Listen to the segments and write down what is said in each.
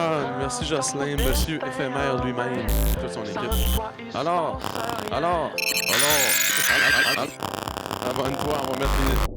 Ah, merci Jocelyn, monsieur éphémère lui-même, toute son équipe. Alors, alors, abonne-toi, on va mettre les...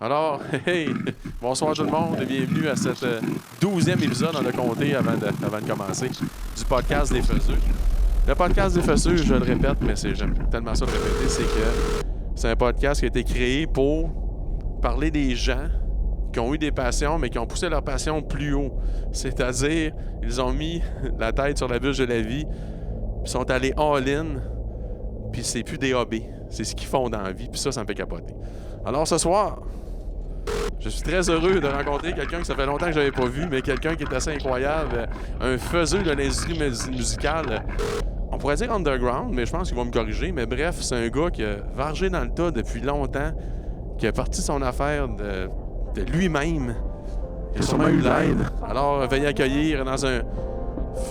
Alors, hey, bonsoir tout le monde et bienvenue à cette 12e épisode, on a compté avant de commencer, du podcast des Faiseux. Le podcast des Faiseux, je le répète, mais j'aime tellement ça le répéter, c'est que c'est un podcast qui a été créé pour parler des gens qui ont eu des passions, mais qui ont poussé leur passion plus haut. C'est-à-dire, ils ont mis la tête sur la bûche de la vie, puis sont allés all-in, puis c'est plus des hobbies. C'est ce qu'ils font dans la vie, puis ça me fait capoter. Alors ce soir, je suis très heureux de rencontrer quelqu'un que ça fait longtemps que je n'avais pas vu, mais quelqu'un qui est assez incroyable, un faiseux de l'industrie musicale. On pourrait dire underground, mais je pense qu'il va me corriger. Mais bref, c'est un gars qui a vargé dans le tas depuis longtemps, qui a parti son affaire de lui-même. Il a sûrement eu l'aide. Alors, veuillez accueillir dans un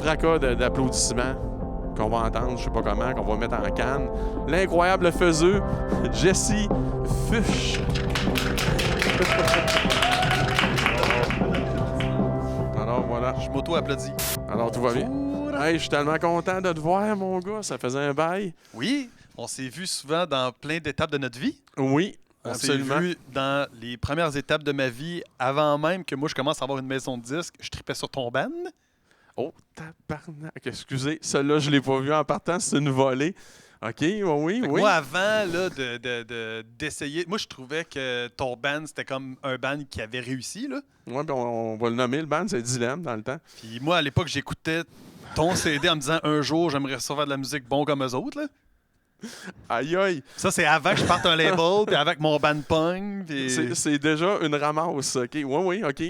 fracas d'applaudissements qu'on va entendre, je sais pas comment, qu'on va mettre en canne, l'incroyable faiseux, Jesse Fuchs. Alors voilà. Je m'auto-applaudis. Alors tout va bien. Hey, je suis tellement content de te voir, mon gars. Ça faisait un bail. Oui, on s'est vu souvent dans plein d'étapes de notre vie. Oui, On absolument. s'est vu dans les premières étapes de ma vie, avant même que moi je commence à avoir une maison de disques. Je tripais sur ton band. Oh, tabarnak. Excusez, celle-là, je l'ai pas vu en partant. C'est une volée. OK, oui. Moi, avant là, d'essayer, moi je trouvais que ton band, c'était comme un band qui avait réussi. Là. Ouais, ben on va le nommer, le band, c'est Dilemme dans le temps. Puis moi, à l'époque, j'écoutais ton CD en me disant un jour, j'aimerais recevoir de la musique bon comme eux autres. Là. Aïe, aïe. Ça, c'est avant que je parte un label, puis avec mon band punk. Puis... C'est déjà une ramasse, OK? Oui, OK.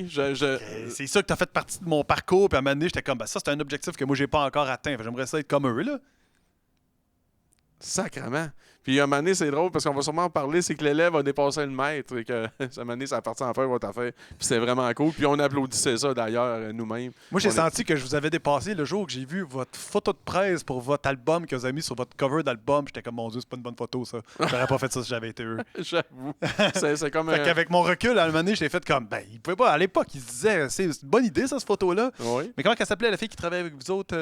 C'est ça que t'as fait partie de mon parcours, puis à un moment donné, j'étais comme, ben, ça, c'est un objectif que moi, j'ai pas encore atteint. J'aimerais ça être comme eux, là. Sacrement. Puis à un moment donné, c'est drôle parce qu'on va sûrement en parler, c'est que l'élève a dépassé le maître et que à un moment donné, ça a parti en faire votre affaire. Puis c'était vraiment cool. Puis on applaudissait ça d'ailleurs nous-mêmes. Moi, j'ai On est- senti que je vous avais dépassé le jour que j'ai vu votre photo de presse pour votre album que vous avez mis sur votre cover d'album. J'étais comme, mon Dieu, c'est pas une bonne photo, ça. J'aurais pas fait ça si j'avais été eux. J'avoue. C'est comme Fait qu'avec mon recul, à un moment donné, j'ai fait comme, ben, il pouvait pas. À l'époque, il se disait, c'est une bonne idée, ça, cette photo-là. Oui. Mais comment elle s'appelait, la fille qui travaillait avec vous autres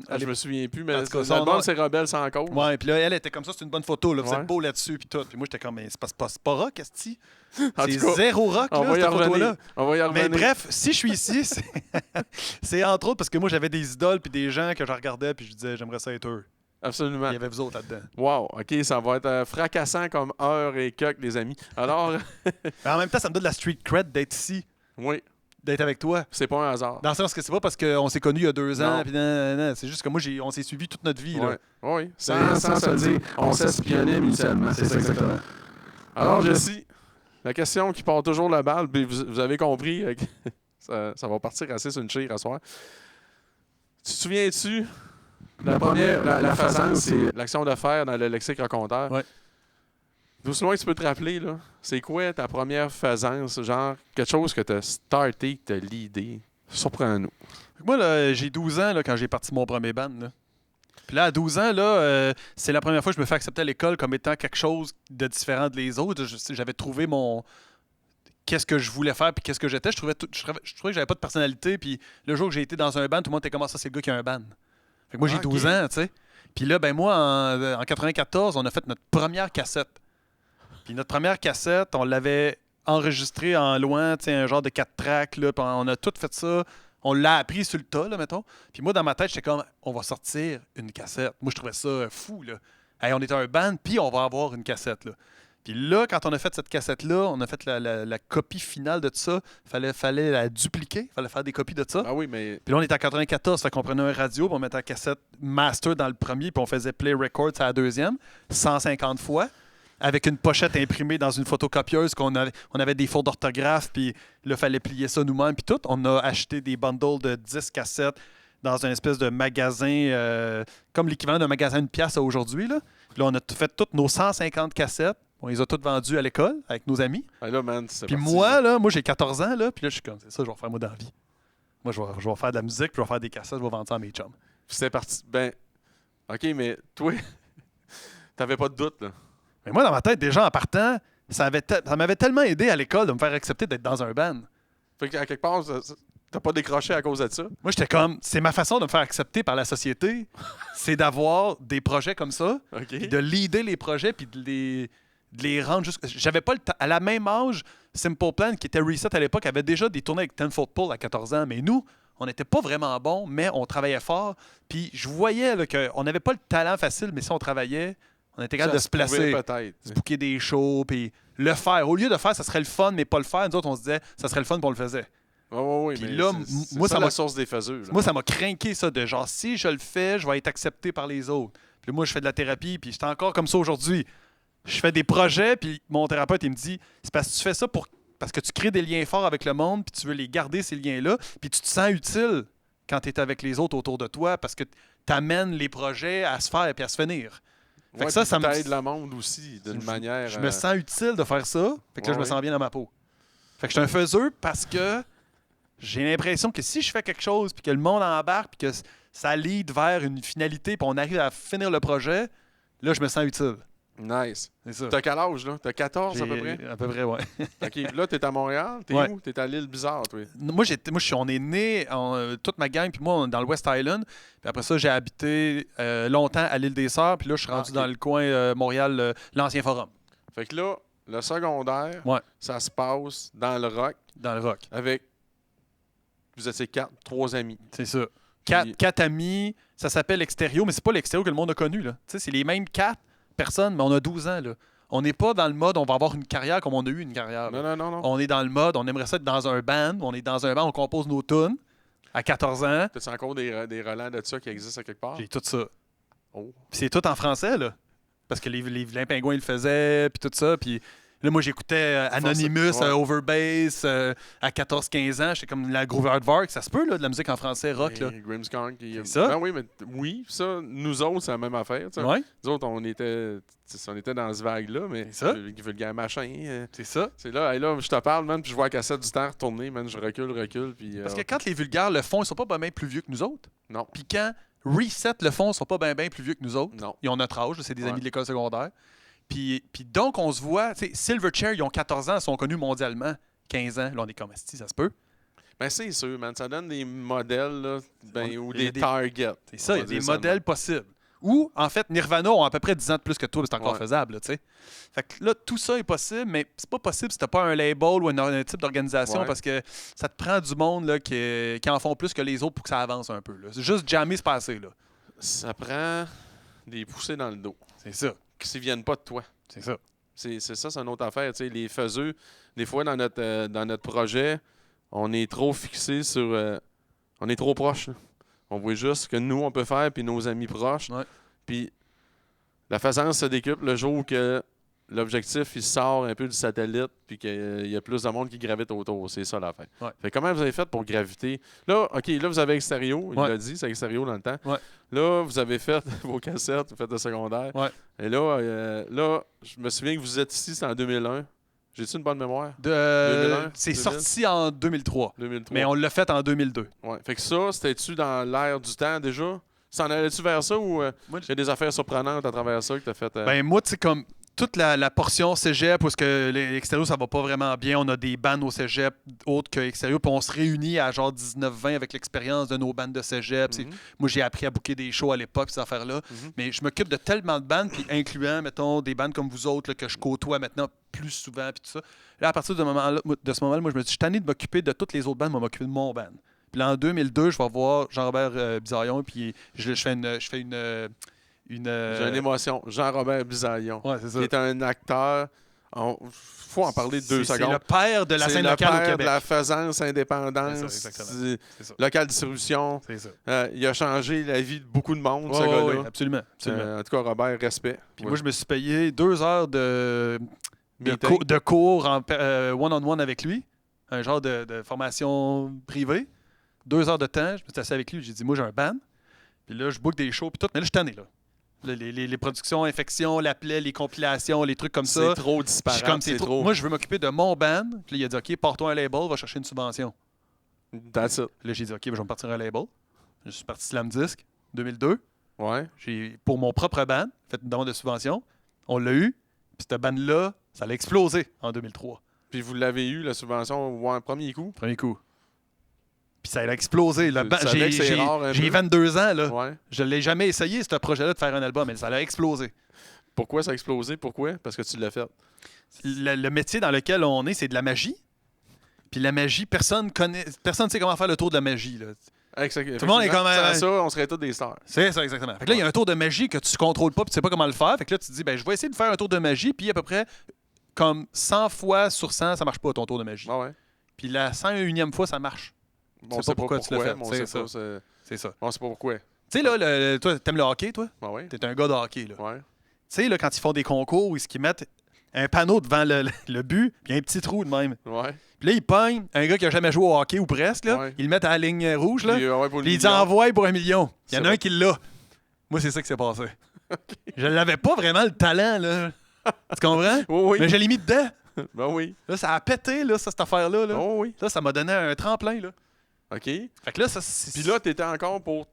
à Je me souviens plus, mais En tout cas, son l'album, nom- c'est Rebelle sans cause. Ouais, puis là, elle était comme ça, c'est une bonne photo, là. Vous Ouais. êtes beau là-dessus, puis tout. Puis moi, j'étais comme, mais c'est pas rock, esti. En C'est tout cas, zéro rock, on là, va y cette revenir. photo-là. On va y Mais revenir. bref, si je suis ici, c'est entre autres parce que moi, j'avais des idoles puis des gens que je regardais puis je disais, j'aimerais ça être eux. Absolument. Il y avait vous autres là-dedans. Wow, OK, ça va être fracassant comme heure et coq, les amis. Alors, Mais en même temps, ça me donne de la street cred d'être ici, oui, d'être avec toi. c'est pas un hasard. Dans le sens que c'est pas parce qu'on s'est connus il y a 2 ans, Non. puis non, c'est juste que moi, on s'est suivis toute notre vie. Là. Ouais. Oui, sans se le dire, on s'espionnait mutuellement. C'est ça exactement. Alors, Jesse, la question qui part toujours la balle, puis vous avez compris, que ça va partir assez sur une chire à soir. Tu te souviens-tu, la première, la faisance, c'est l'action de faire dans le lexique raconteur. Ouais. D'où loin tu peux te rappeler, là, c'est quoi ta première faisance, genre quelque chose que tu as starté, que tu as leadé? Surprends-nous. Moi, là, j'ai 12 ans là, quand j'ai parti mon premier band. Là. Puis là, à 12 ans, là, c'est la première fois que je me fais accepter à l'école comme étant quelque chose de différent des autres. J'avais trouvé mon... Qu'est-ce que je voulais faire puis qu'est-ce que j'étais. Je trouvais que j'avais pas de personnalité. Puis le jour que j'ai été dans un band, tout le monde était comme ça, c'est le gars qui a un band. Fait que moi, j'ai Ah, 12 ok. ans, tu sais. Puis là, ben moi, en 94, on a fait notre première cassette. Puis notre première cassette, on l'avait enregistrée en loin, tu sais, un genre de 4 tracks, là. Puis on a tout fait ça. On l'a appris sur le tas, là, mettons. Puis moi, dans ma tête, j'étais comme, on va sortir une cassette. Moi, je trouvais ça fou, là. Hey, on était un band, puis on va avoir une cassette, là. Puis là, quand on a fait cette cassette-là, on a fait la copie finale de tout ça. Fallait la dupliquer, fallait faire des copies de ça. Ah oui, mais Puis là, on était en 94, fait qu'on prenait un radio, puis on mettait la cassette master dans le premier, puis on faisait play record à la deuxième, 150 fois, avec une pochette imprimée dans une photocopieuse on avait des fautes d'orthographe, puis là, il fallait plier ça nous-mêmes, puis tout. On a acheté des bundles de 10 cassettes dans un espèce de magasin, comme l'équivalent d'un magasin de pièces aujourd'hui, là. Puis là, on a fait toutes nos 150 cassettes. On les a toutes vendues à l'école avec nos amis. ah là, man, c'est Puis parti. moi, j'ai 14 ans, là, puis là, je suis comme, c'est ça, je vais faire moi dans la vie. Moi, je vais faire de la musique, puis je vais faire des cassettes, je vais vendre ça à mes chums. C'est parti. Ben, OK, mais toi, t'avais pas de doute, là. Mais moi, dans ma tête, déjà, en partant, ça m'avait tellement aidé à l'école de me faire accepter d'être dans un band. Fait qu'à quelque part, t'as pas décroché à cause de ça. Moi, j'étais comme, c'est ma façon de me faire accepter par la société, c'est d'avoir des projets comme ça, OK. puis de leader les projets, puis de les rendre juste... J'avais pas le temps. À la même âge, Simple Plan, qui était Reset à l'époque, avait déjà des tournées avec Tenfold Pull à 14 ans. Mais nous, on n'était pas vraiment bons, mais on travaillait fort. Puis je voyais là, qu'on n'avait pas le talent facile, mais si on travaillait, on était capable de se placer, Peut-être. se booker des shows, puis le faire. Au lieu de faire, ça serait le fun, mais pas le faire, nous autres, on se disait, ça serait le fun, puis on le faisait. Oui, Puis mais là, c'est moi, ça ça la m'a- source des faiseux. Là. Moi, ça m'a craqué, ça, de genre, si je le fais, je vais être accepté par les autres. Puis moi, je fais de la thérapie, puis j'étais encore comme ça aujourd'hui. Je fais des projets, puis mon thérapeute, il me dit, c'est parce que tu fais ça parce que tu crées des liens forts avec le monde, puis tu veux les garder, ces liens-là, puis tu te sens utile quand tu es avec les autres autour de toi, parce que tu amènes les projets à se faire et à se finir. Fait Ouais, que ça puis me... t'aides le monde aussi, d'une manière... Je me sens utile de faire ça, fait que là, je me Ouais. sens bien dans ma peau. Fait que je suis un faiseux parce que j'ai l'impression que si je fais quelque chose, puis que le monde embarque, puis que ça lead vers une finalité, puis on arrive à finir le projet, là, je me sens utile. Nice. C'est ça. T'as quel âge, là? T'as 14 à peu J'ai- près? À peu près, ouais. OK. Là, t'es à Montréal? T'es Ouais. où? T'es à l'île Bizarre, toi? On est né, toute ma gang, puis moi, on est dans le West Island. Puis après ça, j'ai habité longtemps à l'île des Sœurs, puis là, je suis rendu ok. dans le coin Montréal, l'Ancien Forum, Fait que là, le secondaire, Ouais. ça se passe dans le rock dans le rock. avec... Vous étiez 3 amis. C'est ça. Puis- Quatre amis, ça s'appelle Extérieur, mais c'est pas l'Extérieur que le monde a connu, là. Tu sais, c'est les mêmes 4 personnes, mais on a 12 ans, là. On n'est pas dans le mode on va avoir une carrière comme on a eu une carrière. là. Non. On est dans le mode, on aimerait ça être dans un band. On est dans un band, on compose nos tunes à 14 ans. T'as-tu encore des relents de ça qui existent à quelque part? J'ai tout ça. Oh. Puis c'est tout en français, là. Parce que les vilains pingouins, ils le faisaient, puis tout ça. Puis Là, moi, j'écoutais Anonymous, Ouais. Overbass, à 14-15 ans. J'étais comme la Groove Aardvark. Ça se peut, là, de la musique en français, rock, là. Et Grimmskunk. C'est ça? Ben oui, mais ça, nous autres, c'est la même affaire. Tu sais. Ouais, Nous autres, on était dans ce vague-là, mais C'est ça. vulgaire machin. c'est ça. C'est là, hey, là, je te parle, man, puis je vois la cassette du temps retourner, man, je recule, puis... Parce que quand les vulgaires le font, ils sont pas bien plus vieux que nous autres. Non, Puis quand Reset le font, ils sont pas bien plus vieux que nous autres. non. Ils ont notre âge, là, c'est des Ouais. amis de l'école secondaire. Puis donc, on se voit, tu sais, Silverchair, ils ont 14 ans, ils sont connus mondialement. 15 ans, là, on est comme si ça se peut. Ben c'est sûr, man, ça donne des modèles, là, ben, ou Il y a des des- targets. C'est ça, on il y va a des dire ça de modèles possibles. Ou, en fait, Nirvana ont à peu près 10 ans de plus que toi, mais c'est encore Ouais. faisable, là, tu sais. Fait que là, tout ça est possible, mais c'est pas possible si t'as pas un label ou un type d'organisation Ouais. parce que ça te prend du monde là, qui en font plus que les autres pour que ça avance un peu. Là. C'est juste jammer, se passer, là. Ça prend des poussées dans le dos, C'est ça. qui ne viennent pas de toi. C'est ça. C'est ça, c'est une autre affaire. Tu sais, les faiseux, des fois, dans notre projet, on est trop fixé sur... on est trop proche. Là. On voit juste ce que nous, on peut faire, puis nos amis proches. Ouais. Puis la faisance se décuple le jour que l'objectif, il sort un peu du satellite, puis qu'il y a plus de monde qui gravite autour. C'est ça l'affaire. Ouais. Fait comment vous avez fait pour graviter? Là, OK, là, vous avez Extérieur. Il Ouais. l'a dit, c'est Extérieur dans le temps. Ouais. Là, vous avez fait vos cassettes, vous faites le secondaire. Ouais. Et là, je me souviens que vous êtes ici, c'est en 2001. J'ai-tu une bonne mémoire? 2001, C'est 2000? sorti en 2003, 2003. mais on l'a fait en 2002. Ouais. Fait que ça, c'était-tu dans l'air du temps déjà? S'en allais-tu vers ça ou Moi, il y a des affaires surprenantes à travers ça que tu as fait? Ben moi, tu sais, comme toute la portion cégep, parce que l'extérieur, ça va pas vraiment bien. On a des bandes au cégep autres que extérieur, puis on se réunit à genre 19-20 avec l'expérience de nos bandes de cégep. Mhm. Moi, j'ai appris à booker des shows à l'époque, ces affaires-là. Mhm. Mais je m'occupe de tellement de bandes, puis incluant, mettons, des bandes comme vous autres, là, que je côtoie maintenant plus souvent, puis tout ça. Là, à partir de ce moment-là, moi, je me suis dit, je suis tanné de m'occuper de toutes les autres bandes, mais m'occuper de mon band. Puis là, en 2002, je vais voir Jean-Robert Bizarillon, puis je fais une J'ai une émotion. Jean-Robert Bisaillon, Ouais, c'est ça. qui est un acteur. Faut en parler de 2 C'est secondes. le père de la C'est scène le locale au père Québec. de la faisance indépendance, C'est ça, exactement. c'est- C'est ça. locale distribution. C'est ça. Il a changé la vie de beaucoup de monde, ce Ouais, gars-là. ouais, absolument. absolument. En tout cas, Robert, respect. Puis Ouais. moi, je me suis payé 2 heures de Meeting. de cours en one-on-one avec lui, un genre de formation privée. 2 heures de temps, je me suis assis avec lui, j'ai dit, moi, j'ai un band. Puis là, je book des shows, puis tout. Mais là, je suis tanné, là. Là, les productions, infections, l'appelait, les compilations, les trucs comme ça. C'est trop Je suis disparate. comme, c'est trop. Moi, je veux m'occuper de mon band. Puis là, il a dit, OK, pars-toi un label, va chercher une subvention. That's it. Là, j'ai dit, OK, ben, je vais me partir un label. Je suis parti Slam Disc, 2002. Ouais. J'ai, pour mon propre band, fait une demande de subvention. On l'a eu. Puis cette band-là, ça a explosé en 2003. Puis vous l'avez eu, la subvention, ouais, premier coup. Premier coup. Puis ça a explosé. Le Tu band- savais que c'est rare un j'ai peu? 22 ans, là. Ouais. Je l'ai jamais essayé, ce projet-là, de faire un album, mais ça a explosé. Pourquoi ça a explosé? Pourquoi? Parce que tu l'as fait. Le métier dans lequel on est, c'est de la magie. Puis la magie, personne ne sait comment faire le tour de la magie. Là. Tout le monde est comme, Sans ça, on serait tous des stars. C'est ça, exactement. Fait que là, il y a un tour de magie que tu contrôles pas, puis tu sais pas comment le faire. Fait que là, tu te dis, ben, je vais essayer de faire un tour de magie, puis à peu près, comme 100 fois sur 100, ça marche pas, ton tour de magie. Ah ouais. Puis la 101e fois, ça marche. Bon, on sais sait pas pourquoi tu l'as fait. mais on C'est sait ça. pas. C'est ça. On sait pas pourquoi. Tu sais, là, toi, t'aimes le hockey, toi? Ah ouais. T'es un gars de hockey, là. Ouais. Tu sais, là, quand ils font des concours où ils mettent un panneau devant le but, puis un petit trou de même. Ouais. Puis là, ils pognent un gars qui a jamais joué au hockey ou presque, là. Ouais. Ils le mettent à la ligne rouge, là. Puis, ouais, pour le Puis ils million. envoient pour 1 million. Il y en C'est a un vrai. qui l'a. Moi, c'est ça qui s'est passé. Je n'avais pas vraiment le talent, là. Tu comprends? Oui, oui. Mais je l'ai mis dedans. Ben oui. Là, ça a pété, là, cette affaire-là. Là. Oh oui. Là, ça m'a donné un tremplin, là. OK. Fait que là, ça... c'est- Puis là, t'étais encore pour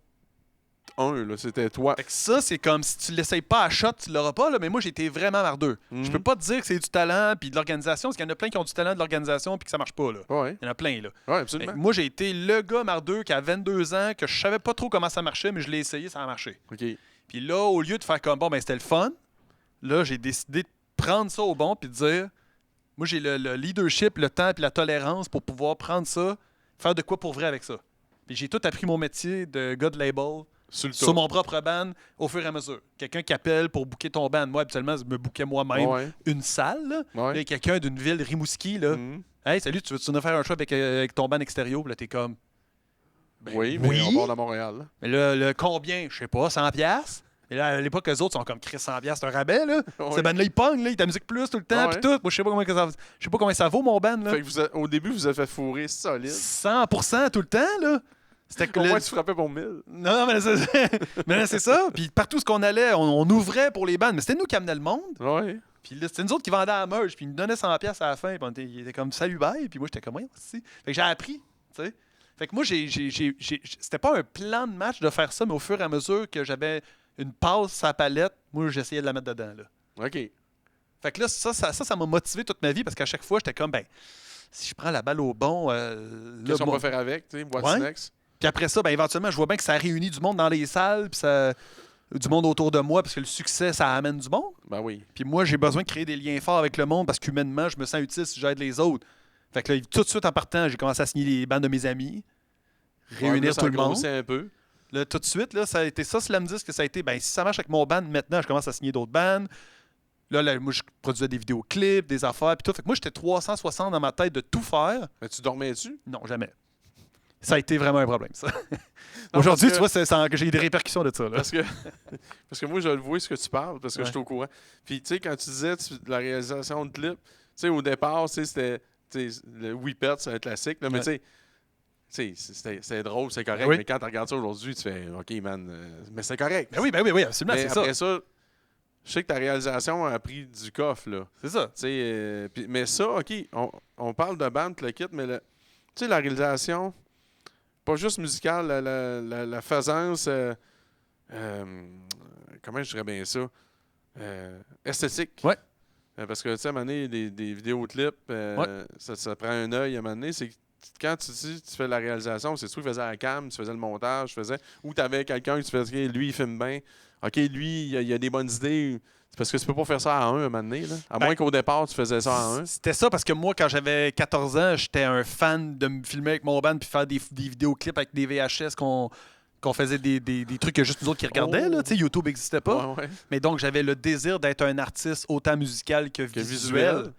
un, là. C'était toi. Fait que ça, c'est comme si tu l'essayes pas à shot, tu l'auras pas, là. Mais moi, j'ai été vraiment mardeux. Mhm. Je peux pas te dire que c'est du talent puis de l'organisation, parce qu'il y en a plein qui ont du talent de l'organisation puis que ça marche pas, là. Ouais. Il y en a plein, là. Ouais, Fait absolument. que moi, j'ai été le gars mardeux qui a 22 ans, que je savais pas trop comment ça marchait, mais je l'ai essayé, ça a marché. OK. Puis là, au lieu de faire comme, bon, ben c'était le fun, là, j'ai décidé de prendre ça au bon puis de dire, moi, j'ai le leadership, le temps et la tolérance pour pouvoir prendre ça, faire de quoi pour vrai avec ça. Puis j'ai tout appris mon métier de gars de label Sur le sur top. mon propre band au fur et à mesure. Quelqu'un qui appelle pour booker ton band. Moi, habituellement, je me bookais moi-même Ouais. une salle. Là. Là, il y a quelqu'un d'une ville, Rimouski, là. Mhm. Hey, salut, tu veux-tu venir faire un show avec ton band extérieur? Puis là, t'es comme... Ben Oui, mais on part de Montréal. Là. Mais là, le combien? Je sais pas, 100$? Et là, à l'époque, eux autres sont comme Chris 100$, c'est un rabais, là. Ouais. Ces bands-là, ils pognent, là, ils ta musique plus tout le temps, Ouais. puis tout. Moi, je sais pas combien ça vaut, mon band, là. Fait que au début, vous avez fait fourrer solide. 100% tout le temps, là. C'était que Au le- moins, tu frappais pour 1000. Non, mais mais là, c'est ça. Puis partout ce qu'on allait, on ouvrait pour les bandes. Mais c'était nous qui amenait le monde. Ouais. Puis là, c'était nous autres qui vendaient la merch. Puis ils nous donnaient 100$ à la fin. Puis il était comme salut, bye. Puis moi, j'étais comme, ouais, aussi. Fait que j'ai appris, tu sais. Fait que moi, c'était pas un plan de match de faire ça, mais au fur et à mesure que j'avais une passe à la palette, moi, j'essayais de la mettre dedans, là. OK. Fait que là, ça m'a motivé toute ma vie parce qu'à chaque fois, j'étais comme, ben, si je prends la balle au bon, là, Qu'est-ce qu'on moi- va faire avec, tu sais? What's Ouais. next? Puis après ça, ben, éventuellement, je vois bien que ça réunit du monde dans les salles, puis ça, du monde autour de moi, parce que le succès, ça amène du monde. Ben oui. Puis moi, j'ai besoin de créer des liens forts avec le monde parce qu'humainement, je me sens utile si j'aide les autres. Fait que là, tout de suite en partant, j'ai commencé à signer les bandes de mes amis, réunir Ouais, tout le monde. grossit un peu. Là, tout de suite, là, ça a été ça, Slam Disc, que ça a été, ben, si ça marche avec mon band, maintenant, je commence à signer d'autres bandes. Là, moi, je produisais des vidéoclips, des affaires, puis tout. Fait que moi, j'étais 360 dans ma tête de tout faire. Mais tu dormais dessus? Non, jamais. Ça a été vraiment un problème, ça. Non, Aujourd'hui, parce tu que- vois, j'ai des répercussions de ça. Là. Parce que, parce que moi, je le vois ce que tu parles, parce que Ouais. je suis au courant. Puis, tu sais, quand tu disais la réalisation de clip, tu sais, au départ, tu sais, c'était tu sais, le Whippet, c'est un classique, là, mais Ouais. tu sais, c'était drôle, c'est correct. Oui. Mais quand tu regardes ça aujourd'hui, tu fais OK, man, mais c'est correct. Ben oui, absolument, Mais c'est ça. après ça, je sais que ta réalisation a pris du coffre, là. C'est ça. Tu sais, mais ça, OK, on parle de band, le kit, mais tu sais, la réalisation, pas juste musicale, la faisance, comment je dirais bien ça, esthétique. Ouais. Parce que, tu sais, à un moment donné, des vidéoclips, ça prend un œil à un moment donné. C'est que quand tu dis tu fais la réalisation, c'est soit tu faisais la cam, tu faisais le montage, ou tu avais quelqu'un que tu faisais, lui, il filme bien. OK, lui, il a des bonnes idées. C'est parce que tu peux pas faire ça à un moment donné, là. À Ben, moins qu'au départ, tu faisais ça à un. C'était ça parce que moi, quand j'avais 14 ans, j'étais un fan de me filmer avec mon band puis faire des vidéoclips avec des VHS qu'on faisait des trucs que juste nous autres qui regardaient. Oh. Là. Tu sais, YouTube n'existait pas. Ouais, ouais. Mais donc, j'avais le désir d'être un artiste autant musical que Que visuel. visuel.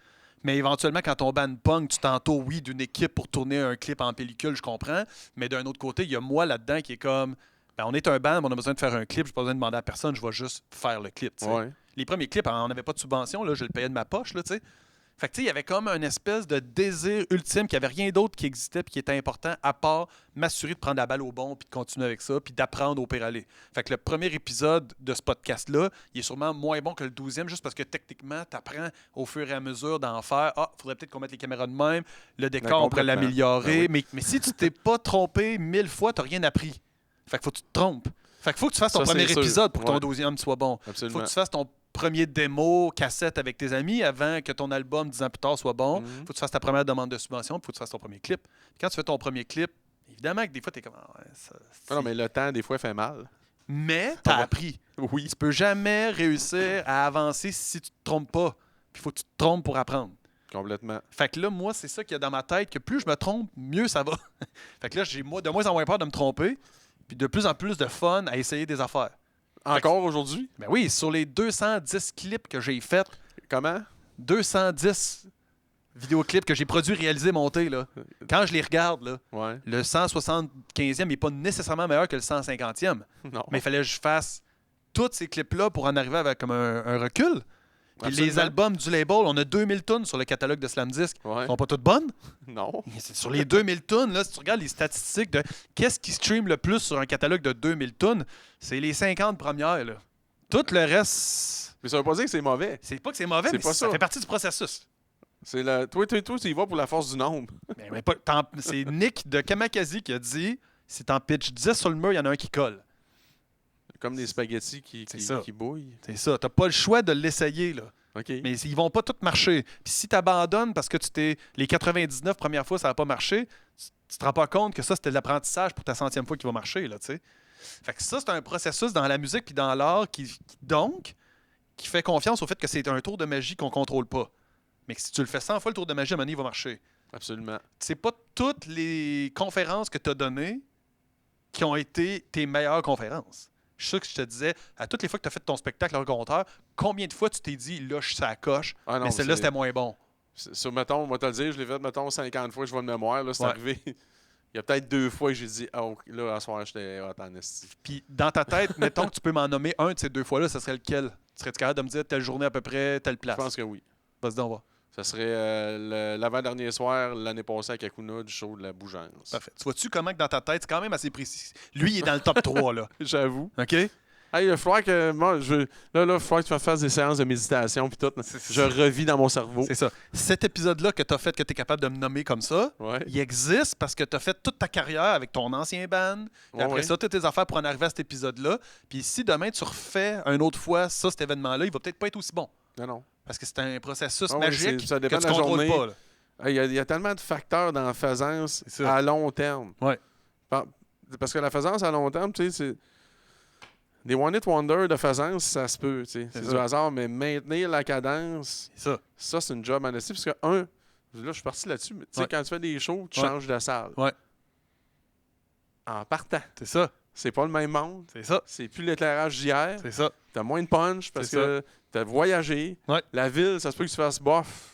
Mais éventuellement, quand ton band punk, tu t'entoures, oui, d'une équipe pour tourner un clip en pellicule, je comprends. Mais d'un autre côté, il y a moi là-dedans qui est comme, ben, on est un band, on a besoin de faire un clip, je n'ai pas besoin de demander à personne, je vais juste faire le clip. Tu sais. Ouais. Les premiers clips, on n'avait pas de subvention, là, je le payais de ma poche, là, tu sais. Fait que, tu sais, il y avait comme une espèce de désir ultime qu'il n'y avait rien d'autre qui existait puis qui était important à part m'assurer de prendre la balle au bon puis de continuer avec ça puis d'apprendre au pire aller. Fait que le premier épisode de ce podcast-là, il est sûrement moins bon que le 12e juste parce que techniquement, tu apprends au fur et à mesure d'en faire. Ah, faudrait peut-être qu'on mette les caméras de même. Le décor, on pourrait complètement. l'améliorer. Ben Mais si tu t'es pas trompé 1000 fois, tu n'as rien appris. Fait qu'il faut que tu te trompes. Fait qu'il faut que tu fasses ton Ça, premier c'est sûr. épisode pour que ton Ouais. 12e soit bon. Faut Absolument. que tu fasses ton premier démo, cassette avec tes amis avant que ton album 10 ans plus tard soit bon. Mhm. Faut que tu fasses ta première demande de subvention, puis faut que tu fasses ton premier clip. Puis quand tu fais ton premier clip, évidemment que des fois, tu es comme. Ah ouais, Ah non, mais le temps, des fois, fait mal. Mais tu as Ah ouais. appris. Oui. Tu peux jamais réussir à avancer si tu te trompes pas. Puis il faut que tu te trompes pour apprendre. Complètement. Fait que là, moi, c'est ça qu'il y a dans ma tête, que plus je me trompe, mieux ça va. Fait que là, j'ai de moins en moins peur de me tromper, puis de plus en plus de fun à essayer des affaires. Encore aujourd'hui? Ben oui, sur les 210 clips que j'ai faits, Comment? 210 vidéoclips que j'ai produits, réalisés, montés, là. Quand je les regarde, là, Ouais. le 175e n'est pas nécessairement meilleur que le 150e. Non. Mais il fallait que je fasse tous ces clips-là pour en arriver avec comme un recul. Puis les Absolument. albums du label, on a 2000 tonnes sur le catalogue de Slam Disc. Ouais. Ils sont pas toutes bonnes. Non. Mais c'est sur les 2000 tonnes, là, si tu regardes les statistiques de qu'est-ce qui stream le plus sur un catalogue de 2000 tonnes, c'est les 50 premières. Là. Tout le reste, Mais ça veut pas dire que c'est mauvais. c'est pas que c'est mauvais, C'est mais pas ça ça. fait partie du processus. C'est toi, tu y vas pour la force du nombre. Mais c'est Nick de Kamakazi qui a dit si t'en pitches 10 sur le mur, il y en a un qui colle. Comme des spaghettis C'est ça. qui bouillent. C'est ça. T'as pas le choix de l'essayer, là. OK. Mais ils vont pas tous marcher. Puis si tu abandonnes parce que les 99 premières fois, ça n'a pas marché, tu te rends pas compte que ça, c'était de l'apprentissage pour ta centième fois qui va marcher, là, tu sais. Fait que ça, c'est un processus dans la musique puis dans l'art qui fait confiance au fait que c'est un tour de magie qu'on contrôle pas. Mais que si tu le fais 100 fois le tour de magie, à un moment donné, il va marcher. Absolument. C'est pas toutes les conférences que tu as données qui ont été tes meilleures conférences. Je suis sûr que je te disais, à toutes les fois que tu as fait ton spectacle hors compteur, combien de fois tu t'es dit, là, je suis à coche, Ah non, mais celle-là, c'est- c'était moins bon. Sur, mettons, on va te le dire, je l'ai fait, mettons, 50 fois, je vois de mémoire, là, c'est Ouais. arrivé Il y a peut-être 2 fois que j'ai dit, là, à soir, j'étais hot en esti. Puis dans ta tête, mettons que tu peux m'en nommer un de ces 2 fois-là, ça serait lequel? Serais-tu capable de me dire telle journée à peu près, telle place? Je pense que oui. Vas-y donc voir. Ça serait l'avant-dernier soir, l'année passée à Kakuna, du show de la Bougeance. Parfait. Tu vois-tu comment que dans ta tête, c'est quand même assez précis. Lui, il est dans le top 3, là. J'avoue. OK? Hey, il va falloir que moi, il va falloir que tu fasses des séances de méditation puis tout. Je revis dans mon cerveau. C'est ça. Cet épisode-là que tu as fait, que tu es capable de me nommer comme ça, Ouais. il existe parce que tu as fait toute ta carrière avec ton ancien band. Puis après Ouais. ça, toutes tes affaires pour en arriver à cet épisode-là. Puis si demain tu refais une autre fois ça, cet événement-là, il va peut-être pas être aussi bon. Non. Parce que c'est un processus Ah oui, magique ça dépend que tu de la contrôles journée. pas. Là. Hey, il y a tellement de facteurs dans la faisance C'est ça. à long terme. Ouais. Parce que la faisance à long terme, tu sais, c'est. Des one-hit wonder de faisance, ça se peut, tu sais. C'est ça. du hasard, mais maintenir la cadence, C'est ça. c'est une job en esti. Parce que, là, je suis parti là-dessus, mais tu sais, Ouais. quand tu fais des shows, tu Ouais. changes de salle. Ouais. En partant. C'est ça. C'est pas le même monde. C'est ça. C'est plus l'éclairage d'hier. C'est ça. T'as moins de punch parce C'est que t'as voyagé. Ouais. La ville, ça se peut que tu fasses bof,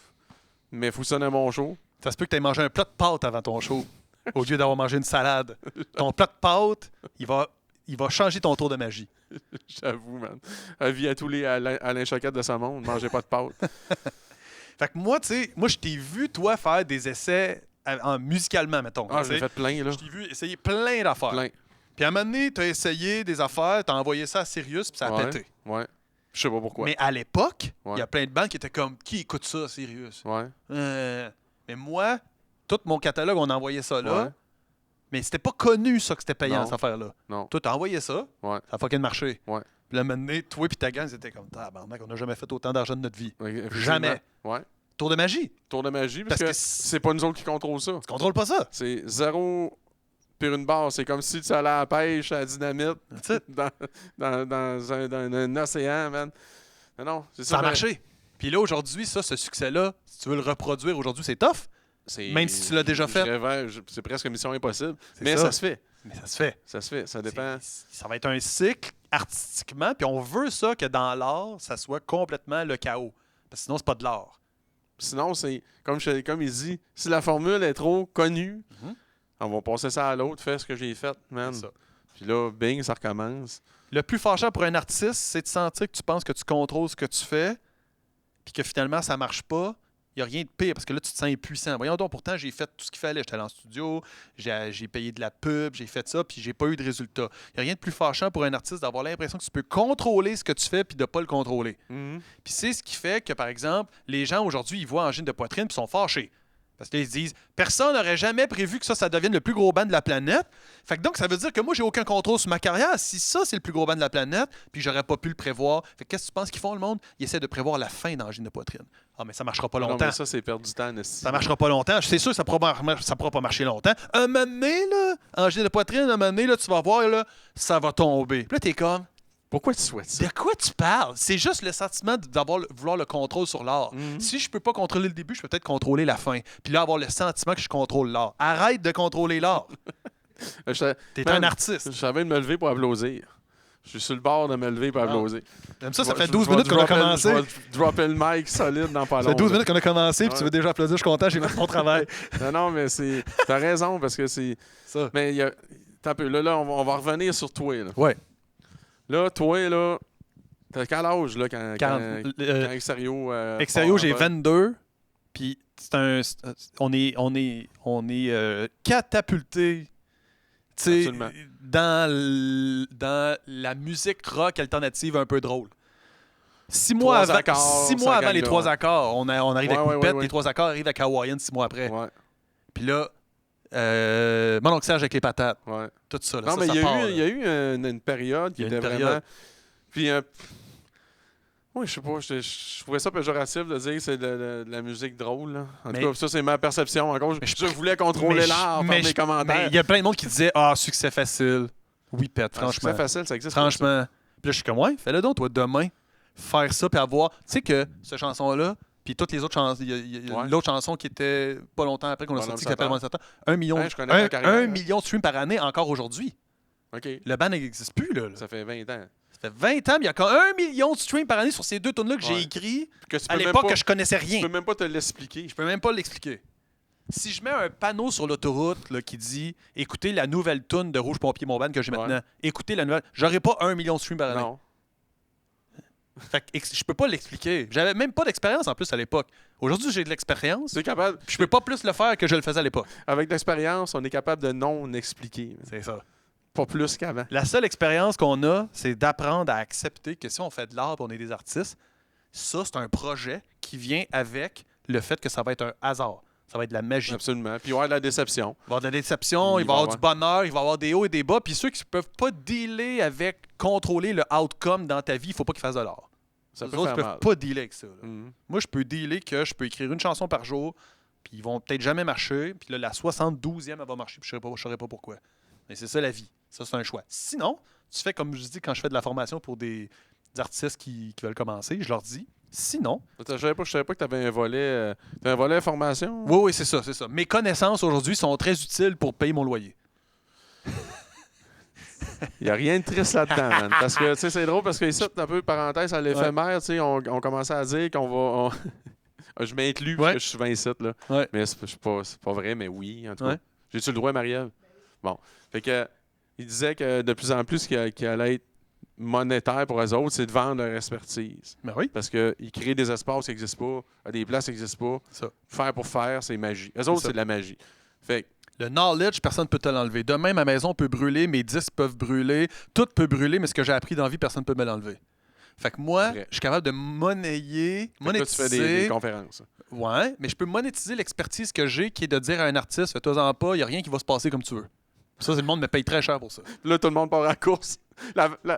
mais il faut que ça sonne un bon show. Ça se peut que tu aies mangé un plat de pâtes avant ton show, au lieu d'avoir mangé une salade. Ton plat de pâtes, il va changer ton tour de magie. J'avoue, man. Avis à tous les Alain Choquette de ce monde, mangez pas de pâtes. Fait que moi, tu sais, je t'ai vu, toi, faire des essais musicalement, mettons. Ah, tu j'en ai sais. fait plein, là. Je t'ai vu essayer plein d'affaires. Plein. Puis à un moment donné, tu as essayé des affaires, tu as envoyé ça à Sirius, puis ça a Ouais. pété. Ouais. Je sais pas pourquoi. Mais à l'époque, il Ouais. y a plein de bandes qui étaient comme « Qui écoute ça, Sirius? Ouais. Mais moi, tout mon catalogue, on envoyait ça là. Ouais. Mais c'était pas connu, ça, que c'était payant, Non. cette affaire-là. Non. Toi, t'as envoyé ça, Ouais. ça a fucking marché. Ouais. Puis là, maintenant, toi et ta gang, c'était comme « Tabarnak, on n'a jamais fait autant d'argent de notre vie. Ouais, effectivement. Jamais. Ouais. Tour de magie. Tour de magie, parce, Parce que que c'est pas nous autres qui contrôlent ça. Tu contrôles pas ça. C'est 0 puis une barre. C'est comme si tu allais à la pêche à la dynamite That's it. dans un océan, man. Mais non, c'est ça. Ça a ben, marché. Puis là, aujourd'hui, ça, ce succès-là, si tu veux le reproduire aujourd'hui, c'est tough. Même si tu l'as déjà fait. C'est presque mission impossible. C'est Mais ça se fait. Mais ça se fait. Ça se fait. Ça dépend. Ça va être un cycle artistiquement, puis on veut ça que dans l'art, ça soit complètement le chaos. Parce que sinon, c'est pas de l'art. Sinon, c'est comme il dit, si la formule est trop connue, Mhm. on va passer ça à l'autre, fais ce que j'ai fait, man. C'est ça. Puis là, bing, ça recommence. Le plus fâchant pour un artiste, c'est de sentir que tu penses que tu contrôles ce que tu fais, puis que finalement, ça marche pas. Il n'y a rien de pire parce que là, tu te sens impuissant. Voyons donc, pourtant, j'ai fait tout ce qu'il fallait. J'étais allé en studio, j'ai payé de la pub, j'ai fait ça, puis j'ai pas eu de résultat. Il n'y a rien de plus fâchant pour un artiste d'avoir l'impression que tu peux contrôler ce que tu fais puis de pas le contrôler. Mhm. Puis c'est ce qui fait que, par exemple, les gens aujourd'hui, ils voient Angine de poitrine puis sont fâchés. Parce qu'ils se disent, personne n'aurait jamais prévu que ça devienne le plus gros band de la planète. Fait que donc, ça veut dire que moi, j'ai aucun contrôle sur ma carrière. Si ça, c'est le plus gros band de la planète, puis j'aurais pas pu le prévoir. Fait que qu'est-ce que tu penses qu'ils font, le monde? Ils essaient de prévoir la fin d'Angine de poitrine. Ah, mais ça marchera pas Non, longtemps. mais ça, c'est perdre du temps, Nessie. Ça marchera pas longtemps. C'est sûr que ça pourra pas marcher longtemps. Un moment donné, là, Angine de poitrine, un moment donné, là, tu vas voir, là, ça va tomber. Puis là, t'es comme, Pourquoi tu souhaites ça? de quoi tu parles? C'est juste le sentiment vouloir le contrôle sur l'art. Mhm. Si je peux pas contrôler le début, je peux peut-être contrôler la fin. Puis là, avoir le sentiment que je contrôle l'art. Arrête de contrôler l'art. T'es Man, un artiste. Je savais de me lever pour applaudir. Je suis sur le bord de me lever pour applaudir. Comme ça Je vais- fait je 12 vais minutes qu'on a dropper commencé. Je vais dropper le mic solide dans pas Ça fait 12 long, là. minutes qu'on a commencé, puis tu Ouais. veux déjà applaudir. Je suis content, j'ai fait mon travail. Non, mais c'est. T'as raison, parce que c'est. Ça. Mais il y a. Attends un peu. Là, on va revenir sur toi. Là, Ouais. là toi, là. T'as quel âge, là, quand 40, quand Exterio. Extérieur, part j'ai en bas? 22. Puis on est catapulté, tu sais, Absolument. dans la musique rock alternative un peu drôle. 6 mois Trois avant, accords, 6 mois ça avant gagne les là, 3 ouais. accords, on arrive avec Ouais, Coupette, ouais. les 3 accords arrivent avec Hawaiian 6 mois après. Ouais, Puis là, mon oncle Serge avec les patates, ouais. tout ça. Là, Non, ça, mais ça il part, y a eu une période qui Il y a était une vraiment. période. Puis. Oui, je sais pas, je trouvais ça péjoratif de dire que c'est de la musique drôle. Là. En Mais- tout cas, ça, c'est ma perception. Encore, Mais je voulais contrôler l'art par mes mais commentaires. il y a plein de monde qui disait « Ah, succès facile. » Oui, Pet, franchement. C'est facile, ça existe. comme ça. Franchement. Puis là, je suis comme, ouais, fais-le donc, toi, demain, faire ça, puis avoir. Tu sais que cette chanson-là, puis toutes les autres chansons, il y a Ouais. l'autre chanson qui était pas longtemps après qu'on a Bonhomme sorti, qui s'appelle Satan. Bonhomme Satan, 1 million, Ouais, je connais ta carrière, un hein. million de streams par année encore aujourd'hui. OK. Le band n'existe plus, là. Ça fait 20 ans. Ça fait 20 ans, mais il y a encore 1 million de streams par année sur ces 2 tunes-là que j'ai Ouais. écrit Que tu à peux même l'époque pas- que je connaissais Tu rien. peux même pas te l'expliquer. Je peux même pas l'expliquer. Si je mets un panneau sur l'autoroute là, qui dit « Écoutez la nouvelle toune de Rouge Pompier Montband que j'ai maintenant. Écoutez la nouvelle... » J'aurais pas 1 million de streams par année. Non. Fait que je peux pas l'expliquer. J'avais même pas d'expérience en plus à l'époque. Aujourd'hui, j'ai de l'expérience. C'est capable. Je peux pas plus le faire que je le faisais à l'époque. Avec l'expérience, on est capable de non expliquer. C'est ça. Pas plus qu'avant. La seule expérience qu'on a, c'est d'apprendre à accepter que si on fait de l'art et on est des artistes, ça, c'est un projet qui vient avec le fait que ça va être un hasard. Ça va être de la magie. Absolument. Puis il va y avoir de la déception. Il va y avoir de la déception, il va y avoir du bonheur, il va y avoir des hauts et des bas. Puis ceux qui ne peuvent pas dealer avec contrôler le outcome dans ta vie, il ne faut pas qu'ils fassent de l'art. Ça Les peut autres faire ne peuvent mal. pas dealer avec ça. Là. Mhm. Moi, je peux dealer que je peux écrire une chanson par jour, puis ils vont peut-être jamais marcher. Puis là, la 72e, elle va marcher, puis je ne saurais pas pourquoi. Mais c'est ça la vie. Ça, c'est un choix. Sinon, tu fais comme je dis quand je fais de la formation pour des artistes qui veulent commencer, je leur dis, sinon... Je savais pas que tu avais un volet, t'as un volet formation. Oui, c'est ça. Mes connaissances aujourd'hui sont très utiles pour payer mon loyer. Il n'y a rien de triste là-dedans, man. Parce que, tu sais, c'est drôle parce que ici, un peu parenthèse à l'éphémère, tu sais, on commençait à dire qu'on va... Je m'inclus parce que je suis souvent ici, là. Ouais. Mais c'est pas vrai, mais oui, en tout cas. Ouais. J'ai-tu le droit, Marie-Ève? Bon. Fait que, il disait que de plus en plus, ce qui allait être monétaire pour eux autres, c'est de vendre leur expertise. Ben oui. Parce qu'ils créent des espaces qui n'existent pas, des places qui n'existent pas. Ça. Faire pour faire, c'est magie. Eux autres, c'est de la magie. Fait que, le knowledge, personne ne peut te l'enlever. Demain, ma maison peut brûler, mes disques peuvent brûler, tout peut brûler, mais ce que j'ai appris dans la vie, personne ne peut me l'enlever. Fait que moi, Vrai. je suis capable de monétiser. là, tu fais des conférences. Ouais, mais je peux monétiser l'expertise que j'ai, qui est de dire à un artiste, fais-toi-en pas, il n'y a rien qui va se passer comme tu veux. Ça, c'est le monde me paye très cher pour ça. Là, tout le monde part à la course.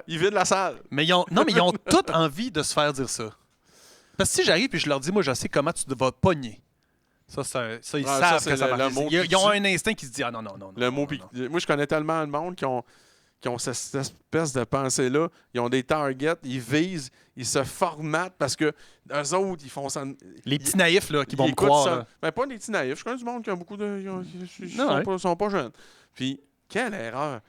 Ils vident la salle. Mais ils ont toutes envie de se faire dire ça. Parce que si j'arrive et je leur dis, moi, je sais comment tu vas pogner. Ça, ils savent que ça marche. Ils ont un instinct qui se dit, ah non. Le mot. Moi, je connais tellement de monde qui ont cette espèce de pensée-là. Ils ont des targets, ils visent, ils se formatent parce que eux autres, ils font ça. Les petits naïfs là, qui vont me écoutent croire. ça. Là. Ben, pas des petits naïfs. Je connais du monde qui a beaucoup de. Ils sont pas jeunes. Puis, quelle erreur.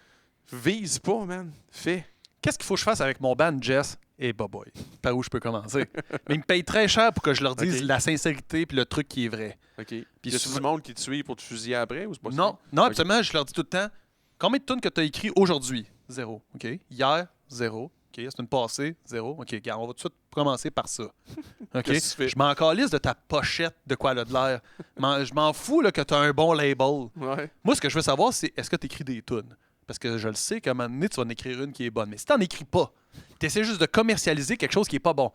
Vise pas, man. Fais. Qu'est-ce qu'il faut que je fasse avec mon band, Jess? Et boy, par où je peux commencer? Mais ils me payent très cher pour que je leur dise la sincérité puis le truc qui est vrai. OK. Puis y a-tu du monde qui te suit pour te fusiller après ou c'est pas ça? Non, absolument, je leur dis tout le temps, combien de tunes que tu as écrit aujourd'hui? 0. OK. Hier, 0. OK. C'est une passée, 0. OK. Regarde, on va tout de suite commencer par ça. OK. Qu'est-ce que tu fais? Je m'en calisse de ta pochette de quoi elle a de l'air. Je m'en fous là, que tu as un bon label. Ouais. Moi, ce que je veux savoir, c'est est-ce que tu écris des tunes? Parce que je le sais qu'à un moment donné, tu vas en écrire une qui est bonne. Mais si tu n'en écris pas, tu essaies juste de commercialiser quelque chose qui n'est pas bon.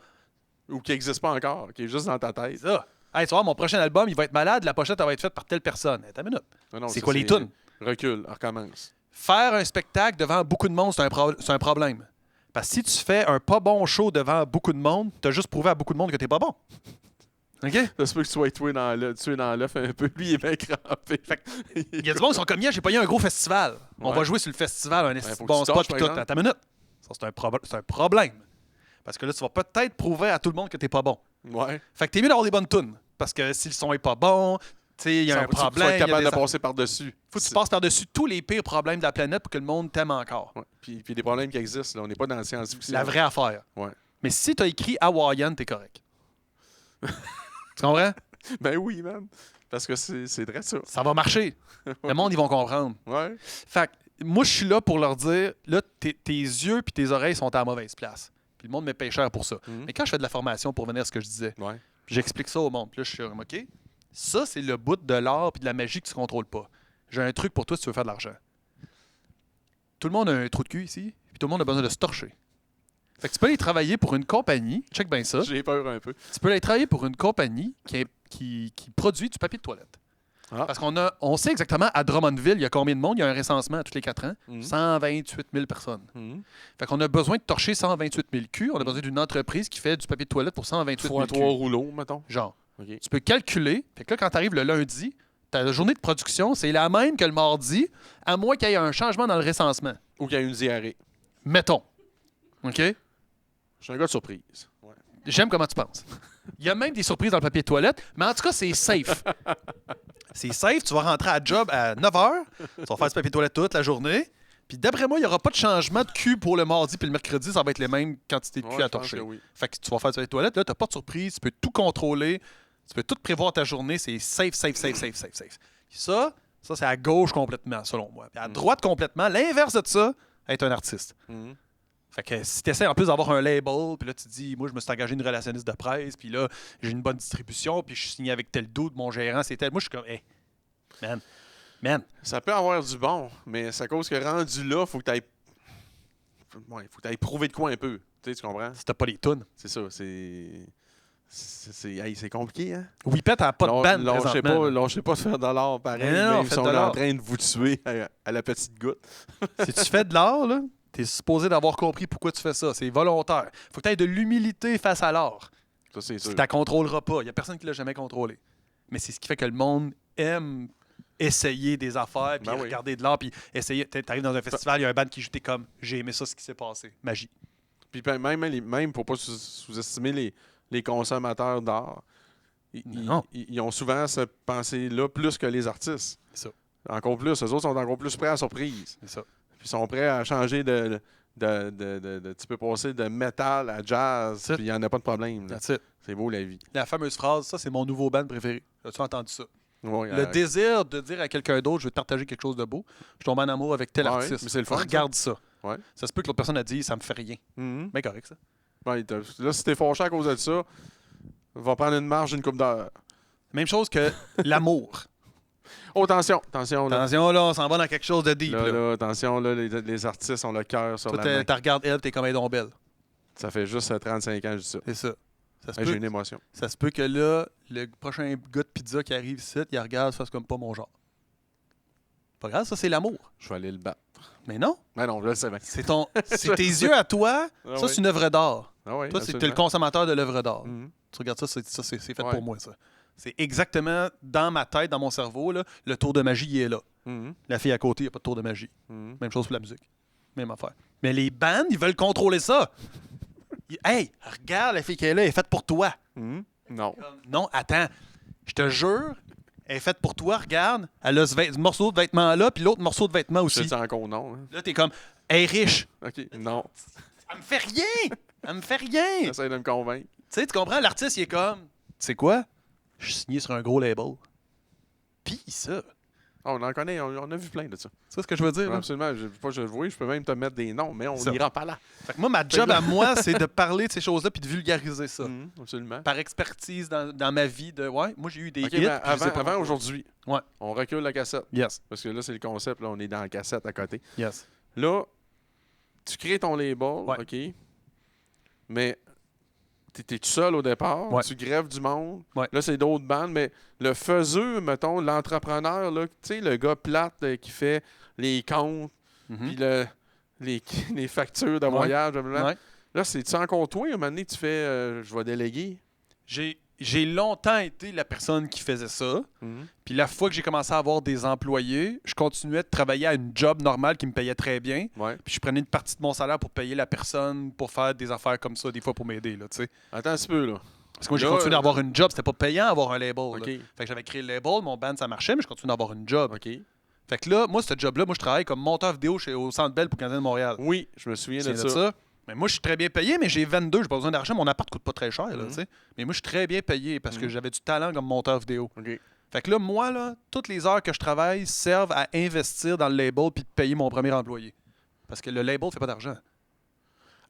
Ou qui n'existe pas encore, qui est juste dans ta tête. Ça. Hey, tu vois, mon prochain album, il va être malade, la pochette, elle va être faite par telle personne. Attends une minute. Non, C'est quoi les tunes? Recule, recommence. Faire un spectacle devant beaucoup de monde, c'est un problème. Parce que si tu fais un pas bon show devant beaucoup de monde, tu as juste prouvé à beaucoup de monde que tu n'es pas bon. OK? Ça se peut que tu sois tué dans l'œuf un peu. Lui, il est bien crampé. Il y a du monde qui sont comme hier, j'ai payé un gros festival. On va jouer sur le festival, un bon spot, puis tout. Attends une minute. Ça, c'est un problème. Parce que là, tu vas peut-être prouver à tout le monde que tu n'es pas bon. Ouais. Fait que t'es mieux d'avoir des bonnes tunes. Parce que si le son est pas bon, il y a un problème. Tu vas être capable de passer par-dessus. Faut que tu passes par-dessus tous les pires problèmes de la planète pour que le monde t'aime encore. Ouais. Puis des problèmes qui existent. Là. On n'est pas dans la science-fiction. La vraie affaire. Ouais. Mais si tu as écrit Hawaiian, t'es correct. Tu comprends? Ben oui, man. Parce que c'est vrai ça. Ça va marcher. Le monde, ils vont comprendre. Ouais. Fait que moi, je suis là pour leur dire, là, tes yeux puis tes oreilles sont à la mauvaise place. Puis le monde me paye cher pour ça. Mais quand je fais de la formation, pour venir à ce que je disais, Ouais. j'explique ça au monde. Puis là, je suis comme, OK, ça, c'est le bout de l'art puis de la magie que tu ne contrôles pas. J'ai un truc pour toi si tu veux faire de l'argent. Tout le monde a un trou de cul ici, puis tout le monde a besoin de se torcher. Fait que tu peux aller travailler pour une compagnie, check bien ça. J'ai peur un peu. Tu peux aller travailler pour une compagnie qui produit du papier de toilette. Ah. Parce on sait exactement à Drummondville, il y a combien de monde? Il y a un recensement à tous les 4 ans. 128 000 personnes. Fait qu'on a besoin de torcher 128 000 culs. On a besoin d'une entreprise qui fait du papier de toilette pour 128 000 Fois culs. 3 rouleaux, mettons. Genre. OK. Tu peux calculer. Fait que là, quand tu arrives le lundi, ta journée de production, c'est la même que le mardi, à moins qu'il y ait un changement dans le recensement. Ou qu'il y a une diarrhée. Mettons. OK? Je suis un gars de surprise. Ouais. J'aime comment tu penses. Il y a même des surprises dans le papier de toilette, mais en tout cas, c'est safe. C'est safe. Tu vas rentrer à job à 9h. Tu vas faire du papier de toilette toute la journée. Puis d'après moi, il n'y aura pas de changement de cul pour le mardi puis le mercredi. Ça va être les mêmes quantités de cul à torcher. Oui. Fait que tu vas faire du papier de toilette. Là, tu n'as pas de surprise. Tu peux tout contrôler. Tu peux tout prévoir ta journée, c'est safe. Ça, c'est à gauche complètement, selon moi. Puis à droite complètement, l'inverse de ça, être un artiste. Mhm. Fait que si tu essaies en plus d'avoir un label, puis là tu te dis, moi je me suis engagé une relationniste de presse, puis là j'ai une bonne distribution, puis je suis signé avec tel dude, mon gérant c'est tel. Moi je suis comme, hey, man. Ça peut avoir du bon, mais c'est à cause que rendu là, faut que tu ailles. Ouais, faut que tu ailles prouver de quoi un peu. Tu comprends? Si t'as pas les tunes. C'est ça. C'est compliqué, hein? Whippet a pas de band présentement. Lâchez pas de faire de l'art pareil, Non, même si faites on de est l'art. en train de vous tuer à la petite goutte. Si tu fais de l'art, là, t'es supposé d'avoir compris pourquoi tu fais ça. C'est volontaire. Faut que tu aies de l'humilité face à l'art. Ça, c'est sûr. Tu la contrôleras pas. Il n'y a personne qui l'a jamais contrôlé. Mais c'est ce qui fait que le monde aime essayer des affaires, puis Ben oui. regarder de l'art, puis essayer. T'arrives dans un festival, il y a un band qui joue, t'es comme, j'ai aimé ça, ce qui s'est passé. Magie. Puis même faut pas sous-estimer les consommateurs d'art. Non. Ils ont souvent cette pensée-là plus que les artistes. C'est ça. Encore plus. Eux autres sont encore plus prêts à la surprise. C'est ça. Puis ils sont prêts à changer tu peux passer de métal à jazz, That's it. puis il n'y en a pas de problème. là. That's it. C'est beau la vie. La fameuse phrase, ça, c'est mon nouveau band préféré. As-tu entendu ça? Ouais, Le désir de dire à quelqu'un d'autre, je vais te partager quelque chose de beau, je tombe en amour avec tel Ouais, artiste. mais c'est le fun, Regarde ça. Ouais. Ça se peut que l'autre personne a dit, ça me fait rien. Mhm. Mais correct, ça. Ouais, là, si t'es fâché à cause de ça, va prendre une marge d'une coupe d'heure. Même chose que l'amour. Oh, attention, là. Attention, là, on s'en va dans quelque chose de deep. Là. Attention, là, les artistes ont le cœur sur Toi, la main. tu regardes elle, t'es comme un don belle. Ça fait juste 35 ans que je dis ça. C'est ça. Ça se, Hey, j'ai peut, une émotion. ça se peut que là, le prochain gars de pizza qui arrive ici, il regarde, fasse comme pas mon genre. Pas grave, ça, c'est l'amour. Je vais aller le battre. Mais non, Mais non, je le sais bien. c'est tes yeux à toi. Ah Ça, oui. c'est une œuvre d'art. Ah oui, Toi, c'est absolument. le consommateur de l'œuvre d'art. Mhm. Tu regardes ça, c'est fait Ouais. pour moi, ça. C'est exactement dans ma tête, dans mon cerveau, là, le tour de magie, il est là. Mhm. La fille à côté, il n'y a pas de tour de magie. Mhm. Même chose pour la musique. Même affaire. Mais les bands, ils veulent contrôler ça. Hey, regarde, la fille qui est là, elle est faite pour toi. Mhm. Non. Non, attends. Je te jure, elle est faite pour toi. Regarde, elle a ce morceau de vêtement là, puis l'autre morceau de vêtement Je aussi. te dis encore non. Hein. Là, t'es comme, elle est riche. OK, non. Elle me fait rien. Elle me fait rien. Tu Essaye de me convaincre. sais, tu comprends? L'artiste, il est comme, tu sais quoi? Je suis signé sur un gros label. Puis ça. Oh, on en connaît, on a vu plein de ça. C'est ce que je veux dire. Ouais, là? absolument. Je peux même te mettre des noms, mais on Ça. n'ira pas là. Fait que moi, ma job à moi, c'est de parler de ces choses-là puis de vulgariser ça. Mhm, absolument. Par expertise dans ma vie. Ouais, moi, j'ai eu des OK, hits. mais puis je sais pas avant pourquoi. aujourd'hui, Ouais. on recule la cassette. Yes. Parce que là, c'est le concept. Là, on est dans la cassette à côté. Yes. Là, tu crées ton label, Ouais. OK? Mais t'es tout seul au départ. Ouais. Tu grèves du monde. Ouais. Là, c'est d'autres bandes. Mais le faiseux, mettons, l'entrepreneur, là, tu sais, le gars plate qui fait les comptes, Mhm. puis les factures de voyage, blablabla. Ouais. Là, c'est-tu encore toi? À un moment donné, tu fais je vais déléguer. J'ai longtemps été la personne qui faisait ça. Puis la fois que j'ai commencé à avoir des employés, je continuais de travailler à une job normale qui me payait très bien. Ouais. Puis je prenais une partie de mon salaire pour payer la personne pour faire des affaires comme ça, des fois pour m'aider, là, tu sais. Attends un petit peu, là. Parce que moi, j'ai Là, continué d'avoir une job. C'était pas payant d'avoir un label. OK. Là. Fait que j'avais créé le label, mon band, ça marchait, mais je continuais d'avoir une job. OK. Fait que là, moi, ce job-là, moi, je travaille comme monteur vidéo au Centre Bell pour le Canadien de Montréal. Oui, je me souviens Tu de viens ça. Mais moi, je suis très bien payé, mais j'ai 22, j'ai pas besoin d'argent. Mon appart coûte pas très cher, là, Mhm. tu sais. Mais moi, je suis très bien payé parce que Mhm. j'avais du talent comme monteur vidéo. OK. Fait que là, moi, là, toutes les heures que je travaille servent à investir dans le label puis de payer mon premier employé. Parce que le label fait pas d'argent.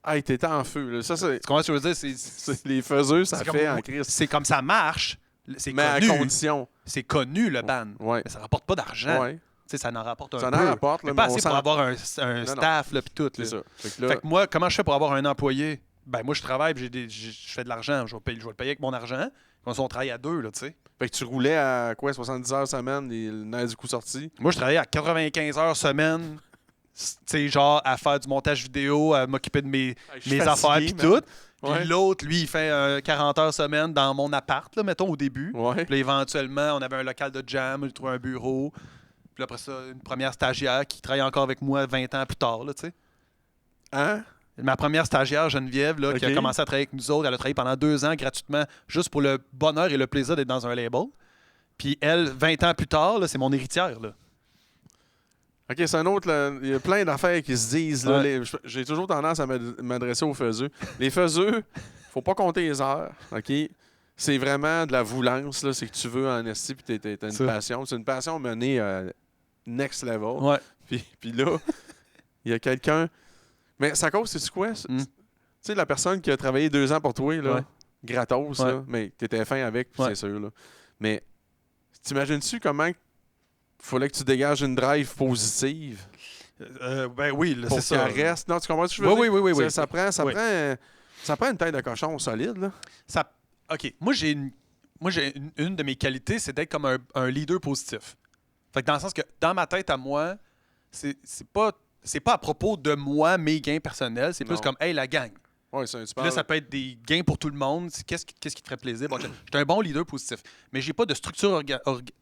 Hey, t'étais en feu, là. Ça, c'est... Tu comprends ce que je veux dire? Les faiseux, ça c'est fait comme- en crise. C'est comme ça marche. C'est Mais à connu. condition. C'est connu, le ban. Ouais. Mais ça rapporte pas d'argent. Ouais. Tu sais, ça en rapporte un Ça peu. en rapporte, là, mais pas mais on assez pour s'en- avoir un Non, staff, là, puis tout. C'est là. ça. Fait que là, Fait que moi, comment je fais pour avoir un employé? Ben moi, je travaille, puis je fais de l'argent. Je vais le payer avec mon argent. Comme ça, on travaille à deux, là, tu sais. fait que tu roulais à quoi, 70 heures semaine, le nerf du coup sorti. Moi, je travaillais à 95 heures semaine, tu sais, genre à faire du montage vidéo, à m'occuper de mes affaires, puis tout. Puis Ouais. l'autre, lui, il fait 40 heures semaine dans mon appart, là, mettons, au début. Ouais. Puis là, éventuellement, on avait un local de jam, j'ai trouvé un bureau. Puis après ça, une première stagiaire qui travaille encore avec moi 20 ans plus tard, là, tu sais. Hein? Ma première stagiaire, Geneviève, là, qui a Ok. commencé à travailler avec nous autres, elle a travaillé pendant 2 ans gratuitement, juste pour le bonheur et le plaisir d'être dans un label. Puis elle, 20 ans plus tard, là, c'est mon héritière, là. OK, c'est un autre. Là, il y a plein d'affaires qui se disent. Là, Ouais. j'ai toujours tendance à m'adresser aux faiseux. Les faiseux, faut pas compter les heures. OK? c'est vraiment de la voulance, là. C'est que tu veux en esti, puis t'as une Ça. passion. C'est une passion menée next level. Ouais. Puis là, il y a quelqu'un... Mais ça cause, c'est quoi? Tu sais, la personne qui a travaillé 2 ans pour toi, là, Ouais. gratos, là, mais t'étais fin avec, puis Ouais. c'est sûr, là. Mais t'imagines-tu comment fallait que tu dégages une drive positive Ben oui, là, pour c'est qu'elle ça. reste? Non, tu comprends ce que je veux dire? Oui. Ça prend Oui. ça prend une tête de cochon solide, là. Ça, OK. Moi, j'ai une de mes qualités, c'est d'être comme un leader positif. Fait que dans le sens que, dans ma tête à moi, c'est pas à propos de moi, mes gains personnels. C'est plus Non. comme, hey, la gang. Ouais, c'est un Puis là, ça peut être des gains pour tout le monde. Qu'est-ce qui te ferait plaisir? Bon, je suis un bon leader positif. Mais j'ai pas de structure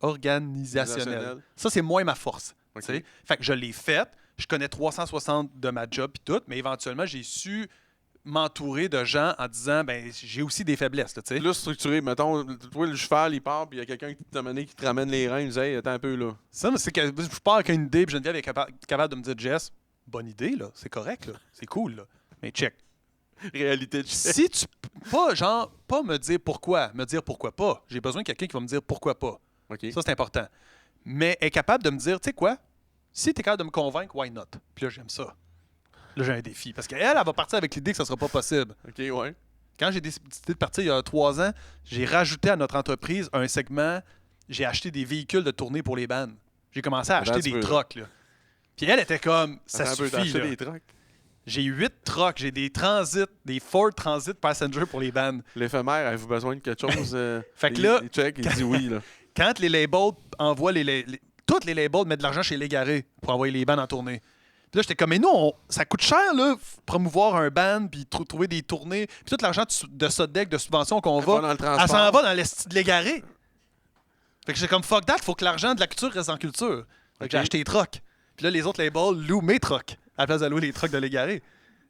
organisationnelle. Ça, c'est moins ma force. OK. Tu sais. Fait que je l'ai faite. Je connais 360 de ma job puis tout, mais éventuellement, j'ai su m'entourer de gens en disant, ben j'ai aussi des faiblesses. Là, tu sais. Plus structuré. Mettons, toi, le cheval, il part, puis il y a quelqu'un qui te ramène les reins, il dit, hey, attends un peu, là. Ça, c'est que je pars avec une idée, puis Geneviève est capable de me dire, Jess, bonne idée, là, c'est correct, là, c'est cool, là, mais check. Réalité de Si tu. Pas me dire pourquoi, me dire pourquoi pas. J'ai besoin de quelqu'un qui va me dire pourquoi pas. OK. Ça, c'est important. Mais est capable de me dire, tu sais quoi, si tu es capable de me convaincre, why not? Puis là, j'aime ça. Là, j'ai un défi. Parce qu'elle, elle va partir avec l'idée que ça sera pas possible. OK, ouais. Quand j'ai décidé de partir il y a 3 ans, j'ai rajouté à notre entreprise un segment, j'ai acheté des véhicules de tournée pour les bandes. J'ai commencé à acheter des trucks, là. Puis elle était comme, ça Attends un peu, suffit, t'as acheté là. des trucks. J'ai 8 trucks, j'ai des transits, des Ford Transit Passenger pour les bandes. L'éphémère, avez-vous besoin de quelque chose? Fait que là, il check, il dit oui, là. Quand les labels envoient toutes les labels mettent de l'argent chez Légaré pour envoyer les bands en tournée. Puis là, j'étais comme, mais nous, ça coûte cher, là, promouvoir un band, puis trouver des tournées. Puis tout l'argent de Sodec, de subvention qu'on va dans le elle transport. s'en va dans l'esti de Légaré. Fait que j'étais comme, fuck that, faut que l'argent de la culture reste en culture. Fait Ok. que j'ai acheté des trucks. Puis là, les autres labels louent mes trucks à la place de louer les trucks de Légaré.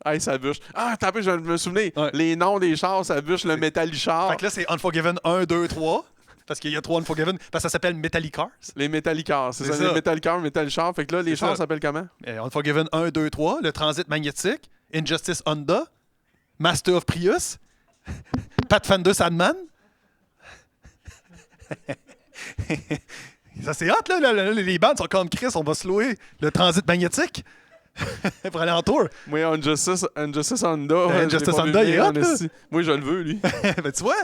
Hey, ça bûche. Ah, t'as peu, je me souvenais. Ouais. Les noms des chars, ça bûche le Metallichar. Fait que là, c'est Unforgiven 1, 2, 3. Parce qu'il y a 3 Unforgiven. Parce que ça s'appelle Metallicars. Les Metallicars, c'est C'est ça, ça. les Metallicars, Metallichar. Fait que là, les C'est chars ça. s'appellent comment? Unforgiven 1, 2, 3, le Transit magnétique, Injustice Honda, Master of Prius, Pathfinder Sandman. Ça, c'est hot, là. Les bandes sont comme Chris, on va se louer le Transit magnétique pour aller en tour. Moi, Injustice Honda. Injustice je l'ai pas Honda, vu il est venir, hot, en là. esti. Moi, je le veux, lui. Ben, tu vois?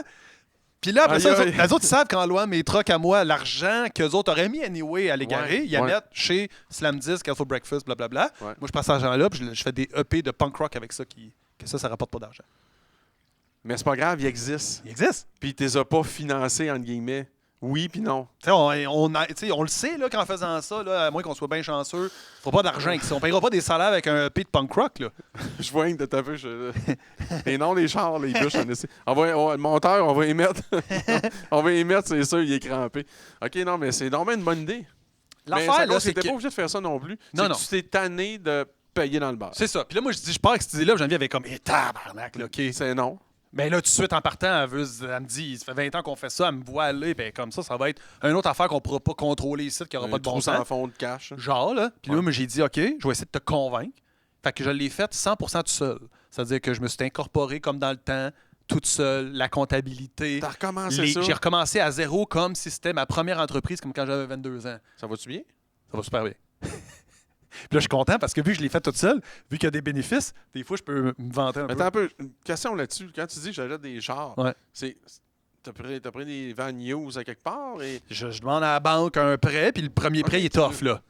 Puis là, après Aïe, ça, aïe. les autres, ils savent qu'en louant mes trucks à moi, l'argent qu'eux autres auraient mis anyway à l'égarer, Ouais, ils la ouais. mettent chez Slam Disc, Alpha Breakfast, blablabla. Ouais. Moi, je prends cet argent-là, puis je fais des EP de punk rock avec ça, que ça rapporte pas d'argent. Mais c'est pas grave, il existe. Il existe. Puis tu les as pas financés, entre guillemets. Oui, puis non. Tu sais, on le sait là, qu'en faisant ça, là, à moins qu'on soit bien chanceux, il ne fera pas d'argent avec ça. On ne paiera pas des salaires avec un EP de punk rock. Là. Je vois que t'as vu. Les noms des chars, là, ils bûchent en esti. Le monteur, on va y mettre. On va y mettre, c'est sûr, il est crampé. OK, non, mais c'est normalement une bonne idée. Mais L'affaire, là, c'est c'est que t'es que... pas obligé de faire ça non plus. Non, C'est non. que tu t'es tanné de payer dans le bar. C'est ça. Puis là, moi, je pars avec cette idée-là, Geneviève avait comme, tabarnak, là, OK. C'est non. Ben là, tout de suite, en partant, elle me dit, ça fait 20 ans qu'on fait ça, elle me voit aller, ben comme ça va être une autre affaire qu'on pourra pas contrôler ici, qui aura pas de bon trou sans sens. fond de cash. Genre, là. Puis là, Ouais. moi, j'ai dit, OK, je vais essayer de te convaincre. Fait que je l'ai fait 100% tout seul. C'est-à-dire que je me suis incorporé comme dans le temps, toute seule, la comptabilité. T'as recommencé ça. J'ai recommencé à zéro comme si c'était ma première entreprise, comme quand j'avais 22 ans. Ça va-tu bien? Ça va super bien. Puis là, je suis content parce que vu que je l'ai fait toute seule, vu qu'il y a des bénéfices, des fois, je peux me vanter un Mais peu. attends un peu. Une question là-dessus. Quand tu dis que j'achète des chars, Ouais. t'as pris des Van News à quelque part et. Je demande à la banque un prêt, puis le premier prêt, il est tough, là.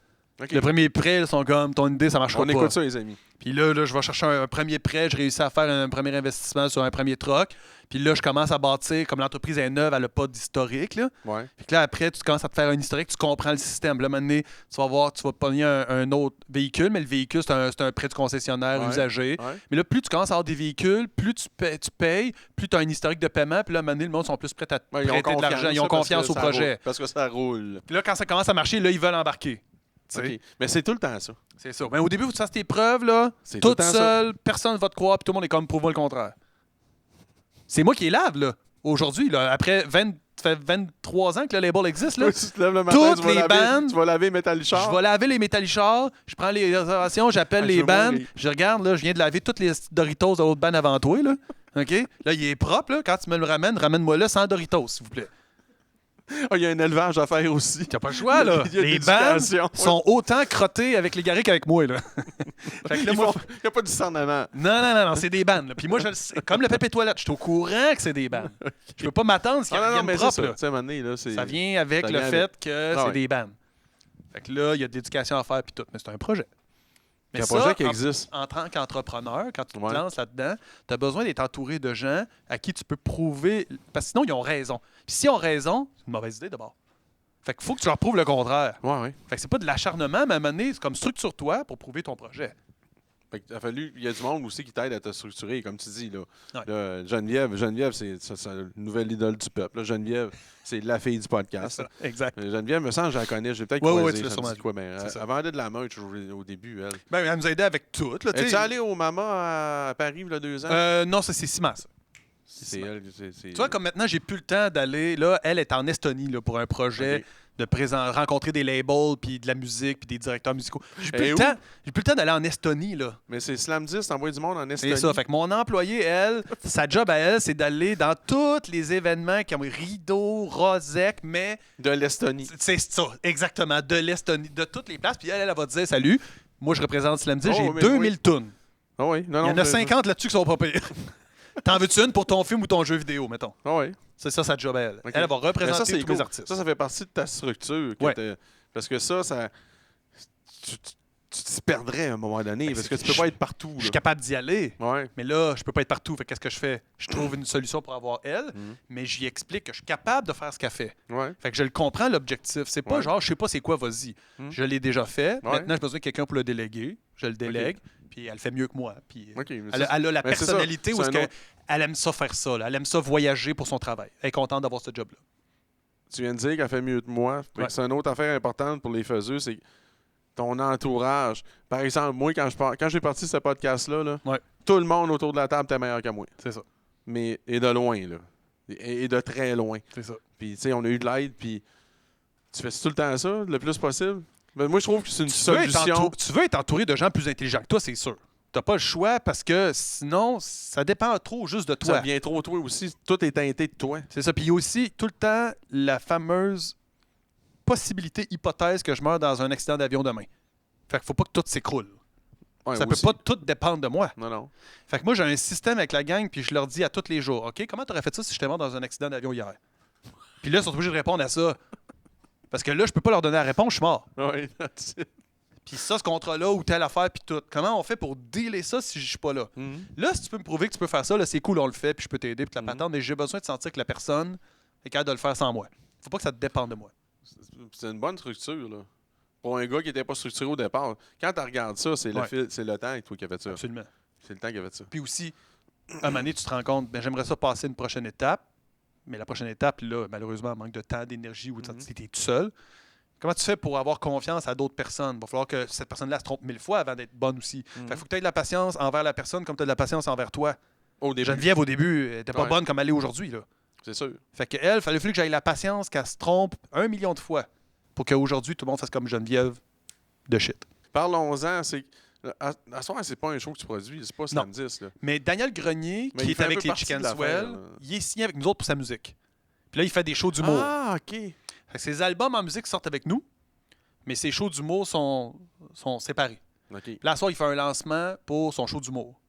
OK. Le premier prêt, ils sont comme, ton idée, ça marchera On pas. écoute ça, les amis. Puis là, je vais chercher un premier prêt. Je réussis à faire un premier investissement sur un premier truck. Puis là, je commence à bâtir. Comme l'entreprise est neuve, elle n'a pas d'historique. Là. Ouais. Puis là, après, tu commences à te faire un historique. Tu comprends le système. Là, maintenant, tu vas voir, tu vas pogner un autre véhicule. Mais le véhicule, c'est un prêt du concessionnaire Ouais. usagé. Ouais. Mais là, plus tu commences à avoir des véhicules, plus tu payes, plus tu as un historique de paiement. Puis là, maintenant, le monde sont plus prêts à te Ouais, ils ont prêter de l'argent. Ils ont ça, parce confiance que au ça projet. roule. Parce que ça roule. Puis là, quand ça commence à marcher, là, ils veulent embarquer. Tu sais. OK. Mais c'est tout le temps ça. C'est ça. Mais au début, tu fasses tes preuves, là, C'est tout le toute temps seule, personne ne va te croire, puis tout le monde est comme prouve-moi le contraire. C'est moi qui est lave, là. Aujourd'hui, là, après ça fait 23 ans que le label existe, là. Toi, tu te lèves le matin, Toutes les bandes- tu vas laver Metallichar. Je vais laver les Metallichars, je prends les réservations, j'appelle Ah, les je veux bandes, mourir. je regarde, là, je viens de laver toutes les Doritos de l'autre bande avant toi, là. OK? Là, il est propre. Là. Quand tu me le ramènes, ramène-moi là sans Doritos, s'il vous plaît. Ah, il y a un élevage à faire aussi. T'as pas le choix, là. Il y a Les de bandes l'éducation. sont autant crottés avec les garriques qu'avavec moi, là. Fait que là, Il moi, n'y a pas de discernement. non, c'est des bandes. Là. Puis moi, je le sais. Comme le papier toilette, je suis au courant que c'est des bandes. Je peux pas m'attendre à ce qu'ils Ah, non, reviennent mais propres, c'est là. ça. Tu sais, à un moment donné, là, c'est... Ça vient avec ça le vient fait avec. que Ah c'est ouais. des bandes. Fait que là, il y a de l'éducation à faire puis tout. Mais c'est un projet. Mais C'est un projet qui en- existe. En tant qu'entrepreneur, quand tu te Ouais. lances là-dedans, tu as besoin d'être entouré de gens à qui tu peux prouver. Parce que sinon, ils ont raison. Puis s'ils ont raison, c'est une mauvaise idée d'abord. Fait qu'il faut que tu leur prouves le contraire. Ouais. Fait que c'est pas de l'acharnement, mais à un moment donné, c'est comme structure-toi pour prouver ton projet. Fait que il y a du monde aussi qui t'aide à te structurer, comme tu dis. Là. Ouais. Là, Geneviève c'est une nouvelle idole du peuple. Là, Geneviève, c'est la fille du podcast. là. Exact. Geneviève, me semble, je la connais. J'ai peut-être Ouais, croisé. ouais, tu l'as ça me sûrement dit quoi, mais C'est ça. elle vendait de la merch au début, elle. Ben, elle nous a aidé avec tout. Là, tu Es-tu sais. allé au Mama à Paris il y a 2 ans? Non, ça, c'est Ciment, ça. C'est elle. Tu vois, comme maintenant, j'ai plus le temps d'aller. Là, elle est en Estonie là, pour un projet. Ok. De rencontrer des labels, puis de la musique, puis des directeurs musicaux. J'ai plus Et le où? temps. J'ai plus le temps d'aller en Estonie, là. Mais c'est Slam 10, t'envoies du monde en Estonie. C'est ça. Fait que mon employé, elle, sa job à elle, c'est d'aller dans tous les événements qui ont Rideau, Rosec, mais De l'Estonie. c'est ça, exactement, de l'Estonie, de toutes les places. Puis elle va te dire, salut, moi je représente Slam 10, Oh, j'ai mais 2000 oui. tonnes. Ah oui, non, Il y en non. a 50 là-dessus qui sont pas pires. T'en veux-tu une pour ton film ou ton jeu vidéo, mettons? Ah oui. C'est ça sa job à elle. Ok. Elle va Mais représenter ça, c'est tous cool. les artistes. Ça fait partie de ta structure. Ouais. Parce que ça. Tu te perdrais à un moment donné. Ben, Parce c'est que tu peux que pas être partout. Je suis Là. capable d'y aller. Ouais. Mais là, je peux pas être partout. Fait qu'est-ce que je fais? Je trouve une solution pour avoir elle, mais j'y explique que je suis capable de faire ce qu'elle fait. Ouais. Fait que je le comprends, l'objectif. C'est pas Ouais. genre, je sais pas c'est quoi, vas-y. Mm. Je l'ai déjà fait. Ouais. Maintenant, j'ai besoin de quelqu'un pour le déléguer. Je le délègue, puis elle le fait mieux que moi. Puis OK. mais elle, a la mais c'est ça. personnalité où C'est est-ce un que autre- elle aime ça faire ça. Là. Elle aime ça voyager pour son travail. Elle est contente d'avoir ce job-là. Tu viens de dire qu'elle fait mieux que moi. Fait que Ouais. c'est une autre affaire importante pour les faiseux, c'est ton entourage. Par exemple, moi, quand j'ai parti ce podcast-là, là, Ouais. tout le monde autour de la table était meilleur que moi. C'est ça. Mais, et de loin, là. Et de très loin. C'est ça. Puis, tu sais, on a eu de l'aide, puis tu fais tout le temps ça, le plus possible? Ben, moi, je trouve que c'est une Tu veux solution. tu veux être entouré de gens plus intelligents que toi, c'est sûr. T'as pas le choix parce que sinon, ça dépend trop juste de Ça toi. vient trop toi aussi. Tout est teinté de toi. C'est ça. Puis il y a aussi tout le temps la fameuse possibilité, hypothèse que je meurs dans un accident d'avion demain. Fait qu'il faut pas que tout s'écroule. Ouais, Ça aussi. peut pas tout dépendre de moi. Non, non. Fait que moi, j'ai un système avec la gang, puis je leur dis à tous les jours, OK, comment t'aurais fait ça si j'étais mort dans un accident d'avion hier? Puis là, ils sont obligés de répondre à ça. Parce que là, je peux pas leur donner la réponse, je suis mort. Oui, that's it. Puis ça, ce contrat-là, ou telle affaire, puis tout. Comment on fait pour dealer ça si je suis pas là? Mhm. Là, si tu peux me prouver que tu peux faire ça, là, c'est cool, on le fait, puis je peux t'aider, puis la Mhm. patente, mais j'ai besoin de sentir que la personne est capable de le faire sans moi. Faut pas que ça dépende de moi. C'est une bonne structure, là. Pour un gars qui n'était pas structuré au départ. Quand tu regardes ça, c'est Ouais. c'est le temps avec toi qui a fait ça. Absolument. C'est le temps qui a fait ça. Puis aussi, à un moment donné, tu te rends compte, ben, j'aimerais ça passer une prochaine étape, mais la prochaine étape, là, malheureusement, manque de temps, d'énergie, ou tu es tout seul. Comment tu fais pour avoir confiance à d'autres personnes? Il va falloir que cette personne-là se trompe 1000 fois avant d'être bonne aussi. Fait que faut que tu aies de la patience envers la personne comme tu as de la patience envers toi. Au début, Geneviève, au début, elle n'était pas Ouais. bonne comme elle est aujourd'hui. Là. c'est sûr. Fait qu'elle, il fallait que j'aille la patience qu'elle se trompe 1 million de fois pour qu'aujourd'hui, tout le monde fasse comme Geneviève de shit. Parlons-en. À ce moment, c'est pas un show que tu produis. C'est pas Slam 10. Là. Mais Daniel Grenier, Mais qui il est fait un avec peu les partie Chicken de l'affaire, Swell, là. il est signé avec nous autres pour sa musique. Puis là, il fait des shows d'humour. Ah, OK. Fait que ses albums en musique sortent avec nous, mais ses shows d'humour sont séparés. OK. Puis là, ce soir, il fait un lancement pour son show d'humour.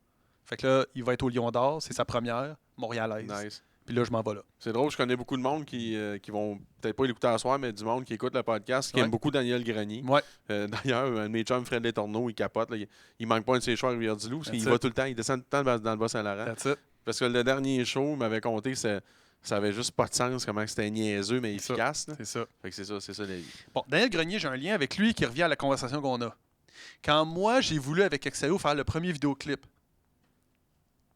Fait que là, il va être au Lion d'Or, c'est sa première, montréalaise. Nice. Puis là, je m'en vais là. C'est drôle, je connais beaucoup de monde qui vont peut-être pas l'écouter à soir, mais du monde qui écoute le podcast, qui Ouais. aime beaucoup Daniel Grenier. Ouais. D'ailleurs, un de mes chums, Fred Letourneau, il capote. Là, il manque pas un de ses choix à Rivière-du-Loup. Parce qu'il That's va it. tout le temps, il descend tout le temps dans le Bas-Saint-Laurent. That's it. Parce que le dernier show, il m'avait conté que ça avait juste pas de sens, comment c'était niaiseux, mais C'est ça. efficace. Là. C'est ça. Fait que c'est ça la vie. Bon, Daniel Grenier, j'ai un lien avec lui qui revient à la conversation qu'on a. Quand moi, j'ai voulu avec Excello faire le premier vidéoclip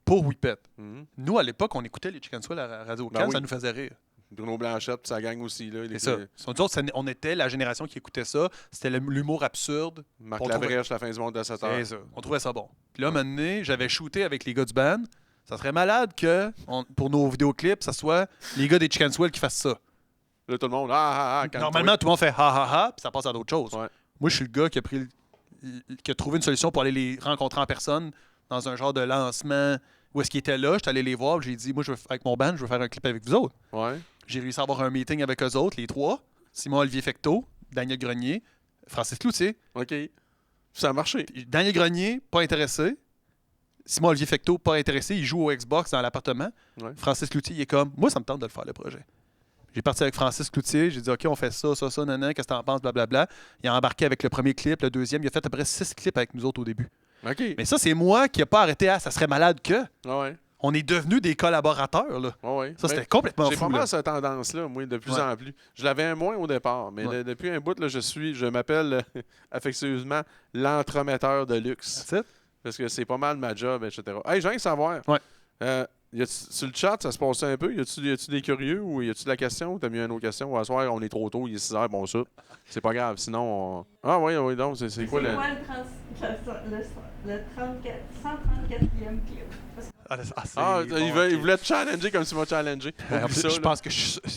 pour Whippet, Mhm. nous, à l'époque, on écoutait les Chicken Swell à Radio Ben Can, oui. ça nous faisait rire. Bruno Blanchette, sa gang aussi. Là, il C'est ça. était- Nous autres, on était la génération qui écoutait ça. C'était l'humour absurde. Marc On Labrèche, La fin du monde de 7 C'est heures. ça. On trouvait ça bon. Puis là, un moment donné, j'avais shooté avec les gars du band. Ça serait malade que, pour nos vidéoclips, ça soit les gars des Chicken Swell qui fassent ça. Là, tout le monde, calme-toi. Normalement, tout le monde fait ha ha ha, puis ça passe à d'autres choses. Ouais. Moi, je suis le gars qui a trouvé une solution pour aller les rencontrer en personne dans un genre de lancement où est-ce qu'ils étaient là, j'étais allé les voir, j'ai dit, moi, avec mon band, je veux faire un clip avec vous autres. Ouais. J'ai réussi à avoir un meeting avec eux autres, les trois. Simon-Olivier Fecteau, Daniel Grenier, Francis Cloutier. OK. Ça a marché. Daniel Grenier, pas intéressé. Simon-Olivier Fecteau, pas intéressé. Il joue au Xbox dans l'appartement. Ouais. Francis Cloutier, il est comme, moi, ça me tente de le faire, le projet. J'ai parti avec Francis Cloutier. J'ai dit, OK, on fait ça, nanana, qu'est-ce que t'en penses, blablabla. Il a embarqué avec le premier clip, le deuxième. Il a fait à peu près 6 clips avec nous autres au début. OK. Mais ça, c'est moi qui n'ai pas arrêté à ça serait malade que. Ouais. On est devenus des collaborateurs, là. Ouais. Ça, c'était complètement J'ai fou, pas là. mal cette tendance-là, moi, de plus en plus. Je l'avais un moins au départ, mais Ouais. depuis un bout, là, je m'appelle affectueusement l'entremetteur de luxe. That's it. Parce que c'est pas mal ma job, etc. Hey, j'ai rien à savoir. Ouais. Sur le chat, ça se passe un peu. Y a-tu des curieux ou y a-tu de la question? T'as mis une autre question? À soir, on est trop tôt, il est 6 h, bon ça. C'est pas grave, sinon on... Ah oui, donc, c'est quoi le... le 134e clip? Il il voulait te challenger comme tu m'as challengé. En Oublie plus, ça, je là. pense que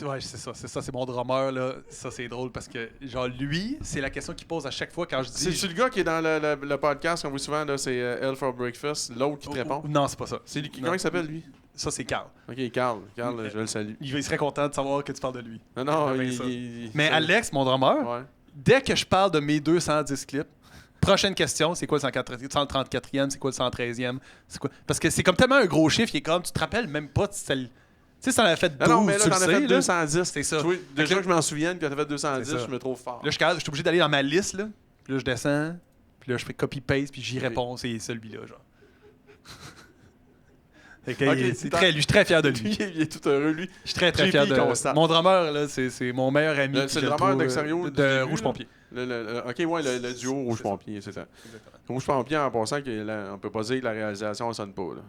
ouais, c'est ça, c'est mon drummer là. Ça c'est drôle parce que genre lui, c'est la question qu'il pose à chaque fois quand je dis. C'est le gars qui est dans le podcast qu'on voit souvent, là, c'est Hell for Breakfast, l'autre qui te répond. Non, c'est pas ça. C'est lui comment il s'appelle lui? Ça c'est Carl. Ok, Carl, je le salue. Il serait content de savoir que tu parles de lui. Non, Ah, ben, il, ça. il- Mais c'est- Alex, mon drummer, Ouais. dès que je parle de mes 210 clips, prochaine question, c'est quoi le 134e, c'est quoi le 113e, c'est quoi? Parce que c'est comme tellement un gros chiffre, il est comme tu te rappelles même pas de celle. Tu sais, ça en a fait 12, Non, mais là, tu t'en le as sais, fait là. 210. C'est ça. Tu vois, déjà Fait que- que je m'en souvienne que t'as fait 210, C'est ça. je me trouve fort. Là, je suis obligé d'aller dans ma liste, là. Puis là, je descends. Puis là, je fais copy-paste, puis j'y Ok. réponds. C'est celui-là, genre. Fait que, Ok, je suis très fier de lui. Lui, il est tout heureux, lui. Je suis très, très JP fier de lui. constate. Mon drummer, là, c'est mon meilleur ami. C'est puis le je drummer trouve, d'Extérieur de du début, Rouge là? Pompier. OK, ouais, le duo Rouge c'est ça. Pompier, c'est ça. Exactement. Rouge Pompier, en passant, on peut pas dire que la réalisation ne sonne pas. Là.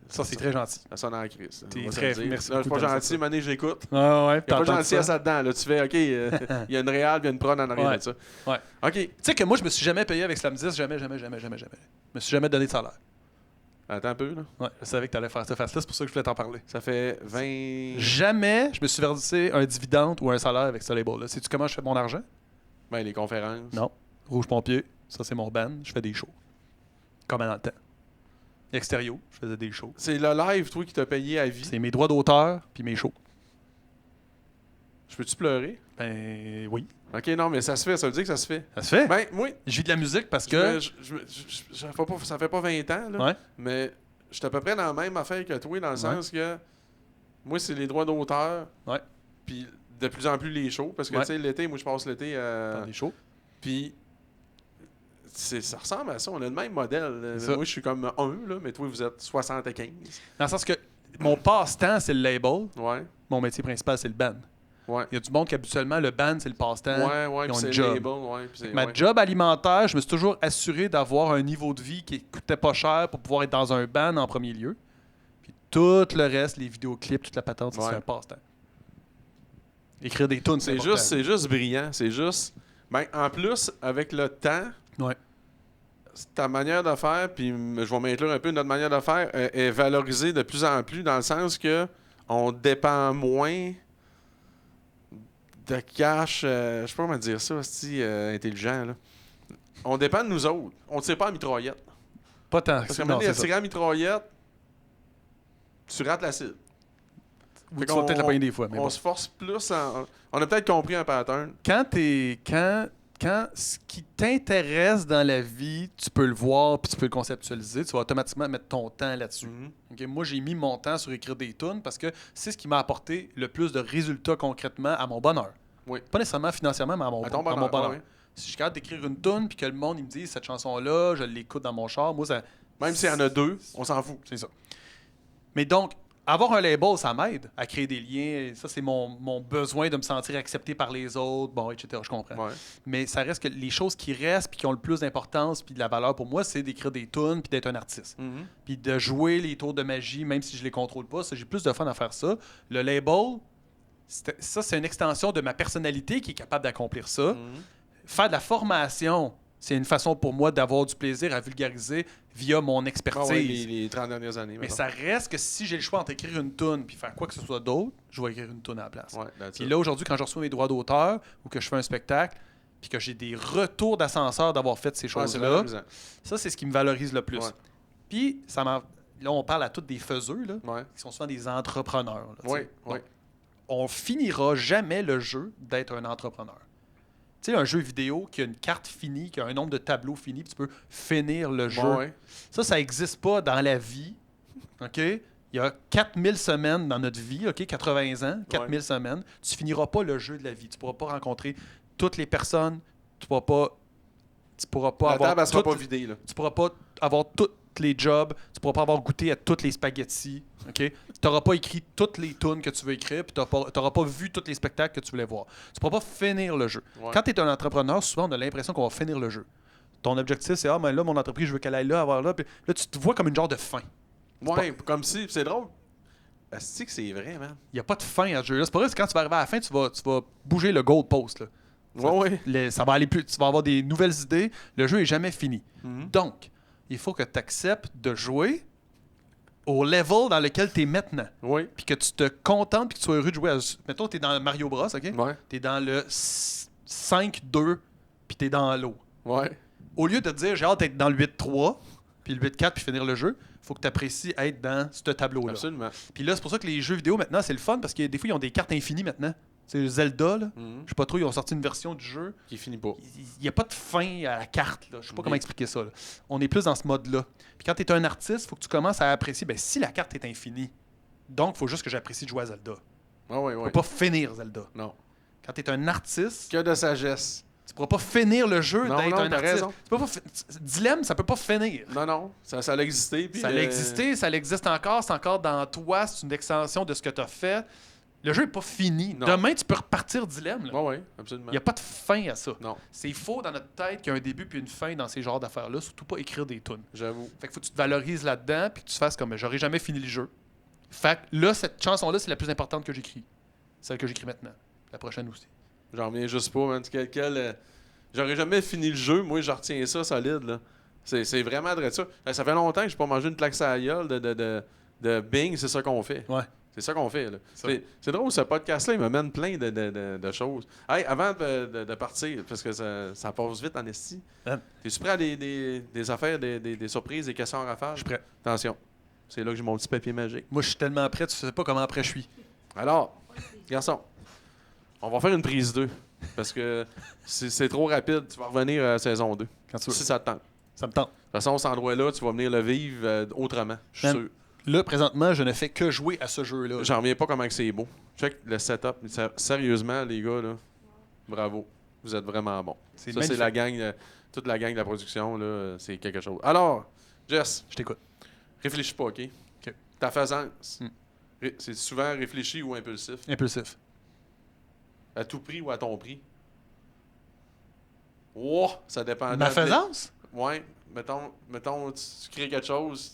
Ça, c'est très gentil. Ça sonne en crise. T'es On va se très- le dire. merci Là, je suis beaucoup pas de gentil, ça. Mané, j'écoute. Ah ouais, Il n'y a pas de t'entends gentillesse ça. là-dedans. Là. Tu fais, OK, il y a une réal, il y a une prod en arrière Ouais. de ça. Ouais. OK. Tu sais que moi, je me suis jamais payé avec Slam 10. Jamais. Je me suis jamais donné de salaire. Attends un peu, là. Ouais, je savais que tu allais faire ça face là, c'est pour ça que je voulais t'en parler. Ça fait 20... Jamais je me suis versé un dividende ou un salaire avec ce label-là. Sais-tu comment je fais mon argent? Ben, les conférences. Non. Rouge Pompier, ça c'est mon band, je fais des shows. Comme dans le temps. Extérieur, je faisais des shows. C'est le live, toi, qui t'a payé à vie. C'est mes droits d'auteur puis mes shows. Je peux-tu pleurer? Ben oui. OK, non, mais ça se fait. Ça veut dire que ça se fait. Ça se fait. Ben, moi, Je vis de la musique parce que. ça fait pas 20 ans, là. Ouais. Mais je suis à peu près dans la même affaire que toi, dans le Ouais. sens que moi, c'est les droits d'auteur. Ouais. Puis de plus en plus les shows. Parce que, Ouais. tu sais, l'été, moi, je passe l'été Dans des shows. Puis ça ressemble à ça. On a le même modèle. C'est ça. Moi, je suis comme 1, là, mais toi, vous êtes 75. Dans le sens que mon passe-temps, c'est le label. Ouais. Mon métier principal, c'est le band. Ouais. Il y a du monde qu'habituellement, le band, c'est le passe-temps. Ouais, ils puis ont c'est une le job. label, ouais, puis c'est- Ma ouais. job alimentaire, je me suis toujours assuré d'avoir un niveau de vie qui coûtait pas cher pour pouvoir être dans un band en premier lieu. Puis tout le reste, les vidéoclips, toute la patente, ça, Ouais. c'est un passe-temps. Écrire des tunes, c'est important. C'est juste brillant. C'est juste. Ben, en plus, avec le temps, Ouais. ta manière de faire, puis je vais m'inclure un peu notre manière de faire, est valorisée de plus en plus dans le sens que on dépend moins de cash. Je sais pas comment dire ça, c'est intelligent. Là. On dépend de nous autres. On ne tire pas à mitraillette. Pas tant. Parce qu'à un Non, moment donné, c'est ça. tirer à mitraillette, tu rates la cible. Ou Fait tu vas qu'on- peut-être la pogner des fois. Mais On bon. se force plus. On a peut-être compris un pattern. Quand ce qui t'intéresse dans la vie, tu peux le voir puis tu peux le conceptualiser, tu vas automatiquement mettre ton temps là-dessus. Ok, moi, j'ai mis mon temps sur écrire des tunes parce que c'est ce qui m'a apporté le plus de résultats concrètement à mon bonheur. Oui. Pas nécessairement financièrement, mais à mon, À ton à mon bonheur, bonheur. ouais. Si je suis capable d'écrire une tune puis que le monde il me dit cette chanson-là, je l'écoute dans mon char, moi, ça. Même s'il y en a 2, on s'en fout. C'est ça. Mais donc, avoir un label, ça m'aide à créer des liens. Ça, c'est mon besoin de me sentir accepté par les autres, bon, etc. Je comprends. Ouais. Mais ça reste que les choses qui restent puis qui ont le plus d'importance puis de la valeur pour moi, c'est d'écrire des tunes puis d'être un artiste. Mhm. Puis de jouer les tours de magie, même si je les contrôle pas. Ça, j'ai plus de fun à faire ça. Le label, ça, c'est une extension de ma personnalité qui est capable d'accomplir ça. Mhm. Faire de la formation, c'est une façon pour moi d'avoir du plaisir à vulgariser via mon Ah expertise. ouais, les 30 dernières années. Mais mettons. ça reste que si j'ai le choix entre écrire une toune puis faire quoi que ce soit d'autre, je vais écrire une toune à la place. Ouais, that's Puis it. là, aujourd'hui, quand je reçois mes droits d'auteur ou que je fais un spectacle, puis que j'ai des retours d'ascenseur d'avoir fait ces Ouais, c'est choses-là, valorisant. ça, c'est ce qui me valorise le plus. Ouais. Puis, ça m'a... là, on parle à tous des faiseux, là, Ouais. qui sont souvent des entrepreneurs. Là, tu sais. Oui, oui. On finira jamais le jeu d'être un entrepreneur. Tu sais, un jeu vidéo qui a une carte finie, qui a un nombre de tableaux fini, puis tu peux finir le jeu. Bon, ouais. Ça n'existe pas dans la vie. OK? Il y a 4000 semaines dans notre vie, OK? 80 ans, 4000 semaines. Tu finiras pas le jeu de la vie. Tu pourras pas rencontrer toutes les personnes. Tu pourras pas La avoir table, elle sera toutes- pas vidée, là. tu pourras pas avoir tous les jobs, tu pourras pas avoir goûté à toutes les spaghettis, OK? Tu n'auras pas écrit toutes les tunes que tu veux écrire, puis tu n'auras pas vu tous les spectacles que tu voulais voir. Tu pourras pas finir le jeu. Ouais. Quand tu es un entrepreneur, souvent on a l'impression qu'on va finir le jeu. Ton objectif, c'est mais là, mon entreprise, je veux qu'elle aille là, avoir là. Puis là, tu te vois comme une genre de fin. Ouais, comme si. C'est drôle. Est-ce que c'est vrai, man? Il n'y a pas de fin à ce jeu-là. C'est pas vrai, c'est quand tu vas arriver à la fin, tu vas bouger le goalpost. Là. Ouais. Ça va aller plus. Tu vas avoir des nouvelles idées. Le jeu est jamais fini. Mhm. Donc, il faut que tu acceptes de jouer au level dans lequel tu es maintenant. Oui. Puis que tu te contentes puis que tu sois heureux de jouer à... Mettons, tu es dans Mario Bros, OK? Ouais. Tu es dans le 5-2 puis tu es dans l'eau. Ouais. Au lieu de te dire, j'ai hâte d'être dans le 8-3 puis le 8-4 puis finir le jeu, il faut que tu apprécies être dans ce tableau-là. Absolument. Puis là, c'est pour ça que les jeux vidéo maintenant, c'est le fun parce que des fois, ils ont des cartes infinies maintenant. C'est Zelda, là. Mhm. Je sais pas trop, ils ont sorti une version du jeu. Qui finit pas. Il n'y a pas de fin à la carte. Là. Je sais pas Ok. comment expliquer ça. Là. On est plus dans ce mode-là. Puis quand tu es un artiste, il faut que tu commences à apprécier. Ben, si la carte est infinie, donc il faut juste que j'apprécie de jouer à Zelda. Ah ouais, Tu ouais. peux pas finir Zelda. Non. Quand tu es un artiste, Que de sagesse. tu pourras pas finir le jeu Non, d'être non, un t'as artiste. raison. Tu peux pas Dilemme, ça peut pas finir. Non, non. Ça a existé. Puis, Ça a existé, ça existe encore, c'est encore dans toi, c'est une extension de ce que tu as fait. Le jeu n'est pas fini. Non. Demain, tu peux repartir Dilemme. là. Ouais, ouais, absolument. Il n'y a pas de fin à ça. Non, C'est faux dans notre tête qu'il y a un début puis une fin dans ces genres d'affaires-là, surtout pas écrire des tunes. j'avoue. Fait que faut que tu te valorises là-dedans puis que tu fasses comme j'aurais jamais fini le jeu. Fait que là, cette chanson-là, c'est la plus importante que j'écris. Celle que j'écris maintenant. La prochaine aussi. J'en reviens juste pas, man. J'aurais jamais fini le jeu. Moi, je retiens ça solide, là. C'est vraiment de ça. Ça fait longtemps que j'ai pas mangé une claque à la gueule de Bing. C'est ça qu'on fait. Ouais. C'est ça qu'on fait, là. Ça. C'est drôle, ce podcast-là, il me mène plein de choses. Hey, avant de partir, parce que ça passe vite en esti, t'es-tu prêt à des affaires, des surprises, des questions en rafale? Je suis prêt. Attention, c'est là que j'ai mon petit papier magique. Moi, je suis tellement prêt, tu sais pas comment après je suis. Alors, garçon, on va faire une prise 2. Parce que c'est trop rapide. Tu vas revenir à la saison 2. Quand tu veux. Si ça te tente. De Ça me tente. toute façon, cet endroit-là, tu vas venir le vivre autrement. Je suis Man. sûr. Là, présentement, je ne fais que jouer à ce jeu-là. J'en reviens pas comment que c'est beau. Check le setup. Sérieusement, les gars, là, bravo. Vous êtes vraiment bons. C'est Ça, c'est magnifique. la gang, toute la gang de la production. Là, c'est quelque chose. Alors, Jess, Je t'écoute. réfléchis pas, OK? OK. Ta faisance, Hmm. c'est souvent réfléchi ou impulsif? Impulsif. À tout prix ou à ton prix? Oh, ça dépend. Ma faisance? Ouais. Mettons tu crées quelque chose,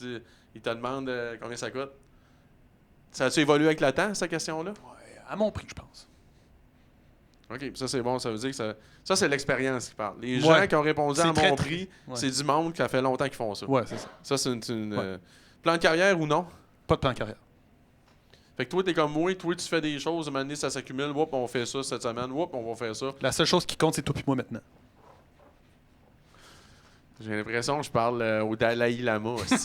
il te demande combien ça coûte. Ça a-tu évolué avec le temps, cette question-là? Ouais, à mon prix, je pense. OK, ça c'est bon, ça veut dire que ça c'est l'expérience qui parle. Les Ouais. gens qui ont répondu C'est à très, mon très- prix, ouais. c'est du monde qui a fait longtemps qu'ils font ça. Ouais, c'est ça. Ça, c'est une Ouais. plan de carrière ou non? Pas de plan de carrière. Fait que toi, t'es comme moi, toi, tu fais des choses, à un moment donné, ça s'accumule, whoop, on fait ça cette semaine, whoop, on va faire ça. La seule chose qui compte, c'est toi puis moi maintenant. J'ai l'impression que je parle au Dalai Lama aussi.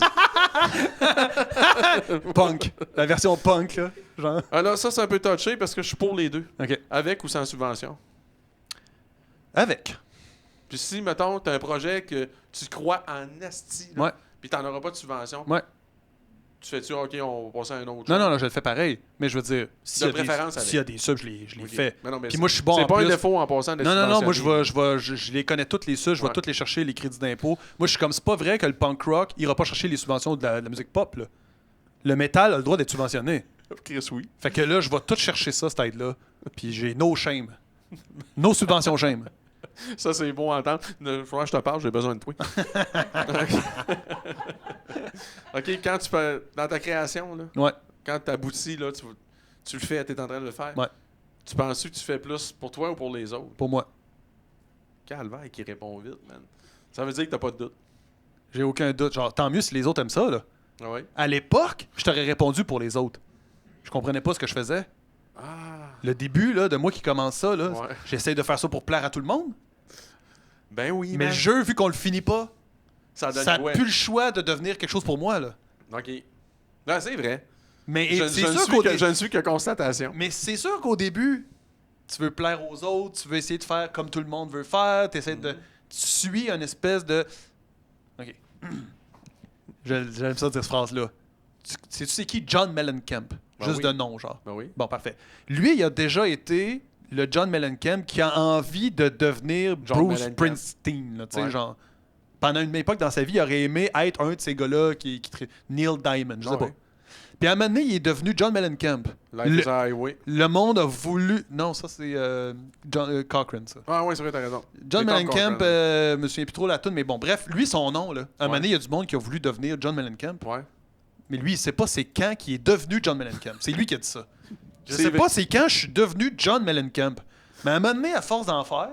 Punk. La version punk, là. Genre. Alors ça, c'est un peu touché parce que je suis pour les deux. OK. Avec ou sans subvention. Avec. Puis si, mettons, tu as un projet que tu crois en asti, là, Ouais. puis tu n'en auras pas de subvention, Ouais. tu fais-tu, OK, on va passer à un autre Non, chose? non, non, je le fais pareil. Mais je veux dire, s'il y a préférence avec. s'il y a des subs, je les Ok. fais. Mais non, mais Puis moi, je suis bon c'est en pas plus. un défaut en passant de Non, non, non, moi, subventionner. je les connais toutes les subs, je vais Ouais. toutes les chercher, les crédits d'impôt. Moi, je suis comme, c'est pas vrai que le punk rock ira pas chercher les subventions de la musique pop, là. Le métal a le droit d'être subventionné. Chris, oui. Fait que là, je vais tout chercher ça, cette aide-là. Puis j'ai no shame. No subvention shame. Ça, c'est bon à entendre. Il faudra que je te parle, j'ai besoin de toi. OK, quand tu fais dans ta création, là, Ouais. quand tu aboutis, là, tu le fais, tu es en train de le faire. Ouais. Tu penses que tu fais plus pour toi ou pour les autres? Pour moi. Calvaire qui répond vite, man. Ça veut dire que t'as pas de doute. J'ai aucun doute. Genre, tant mieux si les autres aiment ça, là. Ah ouais? À l'époque, je t'aurais répondu pour les autres. Je comprenais pas ce que je faisais. Ah! Le début, là, de moi qui commence ça, là, Ouais. j'essaie de faire ça pour plaire à tout le monde. Ben oui, Mais man. le jeu, vu qu'on le finit pas, Ça donne ça n'a quoi? plus le choix de devenir quelque chose pour moi, là. OK. Non, c'est vrai. Mais Je, c'est je ne sûr suis qu'au que, dé- je ne suis que constatation. Mais c'est sûr qu'au début, tu veux plaire aux autres, tu veux essayer de faire comme tout le monde veut faire, tu suis une espèce de... OK. J'aime ça dire cette phrase-là. Tu sais qui John Mellencamp? Ben Juste oui. de nom, genre. Ben oui. Bon, parfait. Lui, il a déjà été le John Mellencamp qui a envie de devenir John Bruce Mellencamp. Springsteen. Là, tu sais, Ouais. genre, pendant une époque dans sa vie, il aurait aimé être un de ces gars-là Neil Diamond, je sais Ouais. pas. Puis à un moment donné, il est devenu John Mellencamp. Life is a highway. Le monde a voulu... Non, ça, c'est John Cochran, ça. Ah oui, c'est vrai, t'as raison. John C'est Tom Mellencamp, Cochran. me souviens plus trop la tune, mais bon, bref, lui, son nom, là. À un moment donné, il y a du monde qui a voulu devenir John Mellencamp. Ouais. Mais lui, il sait pas c'est quand qu'il est devenu John Mellencamp. C'est lui qui a dit ça. Je C'est sais vrai. pas c'est quand je suis devenu John Mellencamp. Mais à un moment donné, à force d'en faire,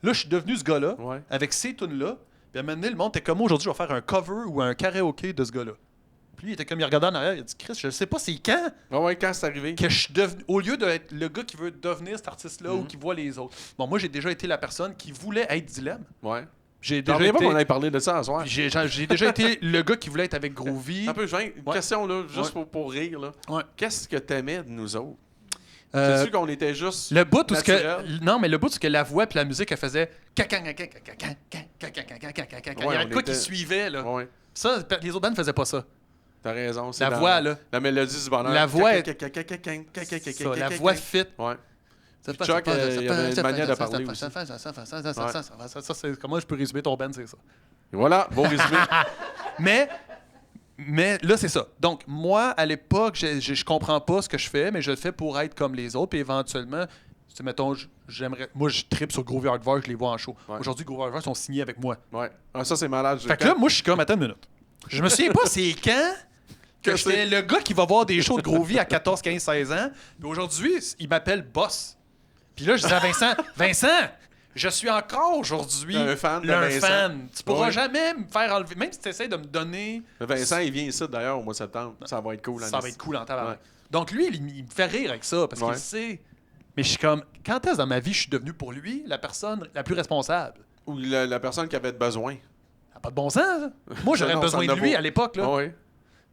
là, je suis devenu ce gars-là, Ouais. avec ces tunes-là. Puis à un moment donné, le monde était comme moi, aujourd'hui, je vais faire un cover ou un karaoké de ce gars-là. Puis lui, il était comme, il regardait en arrière, il a dit, Chris, je sais pas c'est quand Ah ouais, quand c'est arrivé. que je suis devenu, au lieu d'être le gars qui veut devenir cet artiste-là ou qui voit les autres. Bon, moi, j'ai déjà été la personne qui voulait être Dilemme. Ouais. J'ai J'en déjà reviens pas été... qu'on ait parlé de ça à soir. J'ai déjà été le gars qui voulait être avec Groovy. Un peu, Jean, une Ouais. question, là, juste Ouais. pour rire. Là. Ouais. Qu'est-ce que t'aimais de nous autres? Euh, J'ai su qu'on était juste. Le bout où ce naturel. que non mais le bout où ce que la voix puis la musique elle faisait il y Ouais, avait on de quoi était- qui suivait là. Ouais. Ça les autres bandes faisaient pas ça. T'as raison. c'est La dans voix là, La mélodie du bonheur. La voix est- est... ça, la voix fit. Ouais. Chuck, il y avait une manière de parler aussi. Ça c'est comment je peux résumer ton band c'est ça. Et voilà, bon résumé. Mais là, c'est ça. Donc, moi, à l'époque, je comprends pas ce que je fais, mais je le fais pour être comme les autres. Puis éventuellement, tu sais, mettons, j'aimerais. Moi, je tripe sur Groovy Hardware, je les vois en show. Ouais. Aujourd'hui, Groovy Hardware sont signés avec moi. Ouais. Ah, ça, c'est malade. Fait que là, moi, je suis comme, attends une minute. Je me souviens pas c'est quand que Que j'étais le gars qui va voir des shows de Groovy à 14, 15, 16 ans. Puis aujourd'hui, il m'appelle Boss. Puis là, je dis à Vincent, je suis encore aujourd'hui Un fan de un Vincent. fan. Tu pourras Ouais. jamais me faire enlever. Même si tu essaies de me donner, Vincent, il vient ici d'ailleurs au mois de septembre. Ça va être cool. ça va être cool en tabarnak. Ouais. Donc lui, il me fait rire avec ça parce Ouais. qu'il sait. Mais je suis comme, quand est-ce dans ma vie je suis devenu pour lui la personne la plus responsable? Ou la personne qui avait besoin. Ça n'a pas de bon sens, ça. Moi, j'aurais Non, besoin ça en de a lui pas. à l'époque. Là. Ah oui.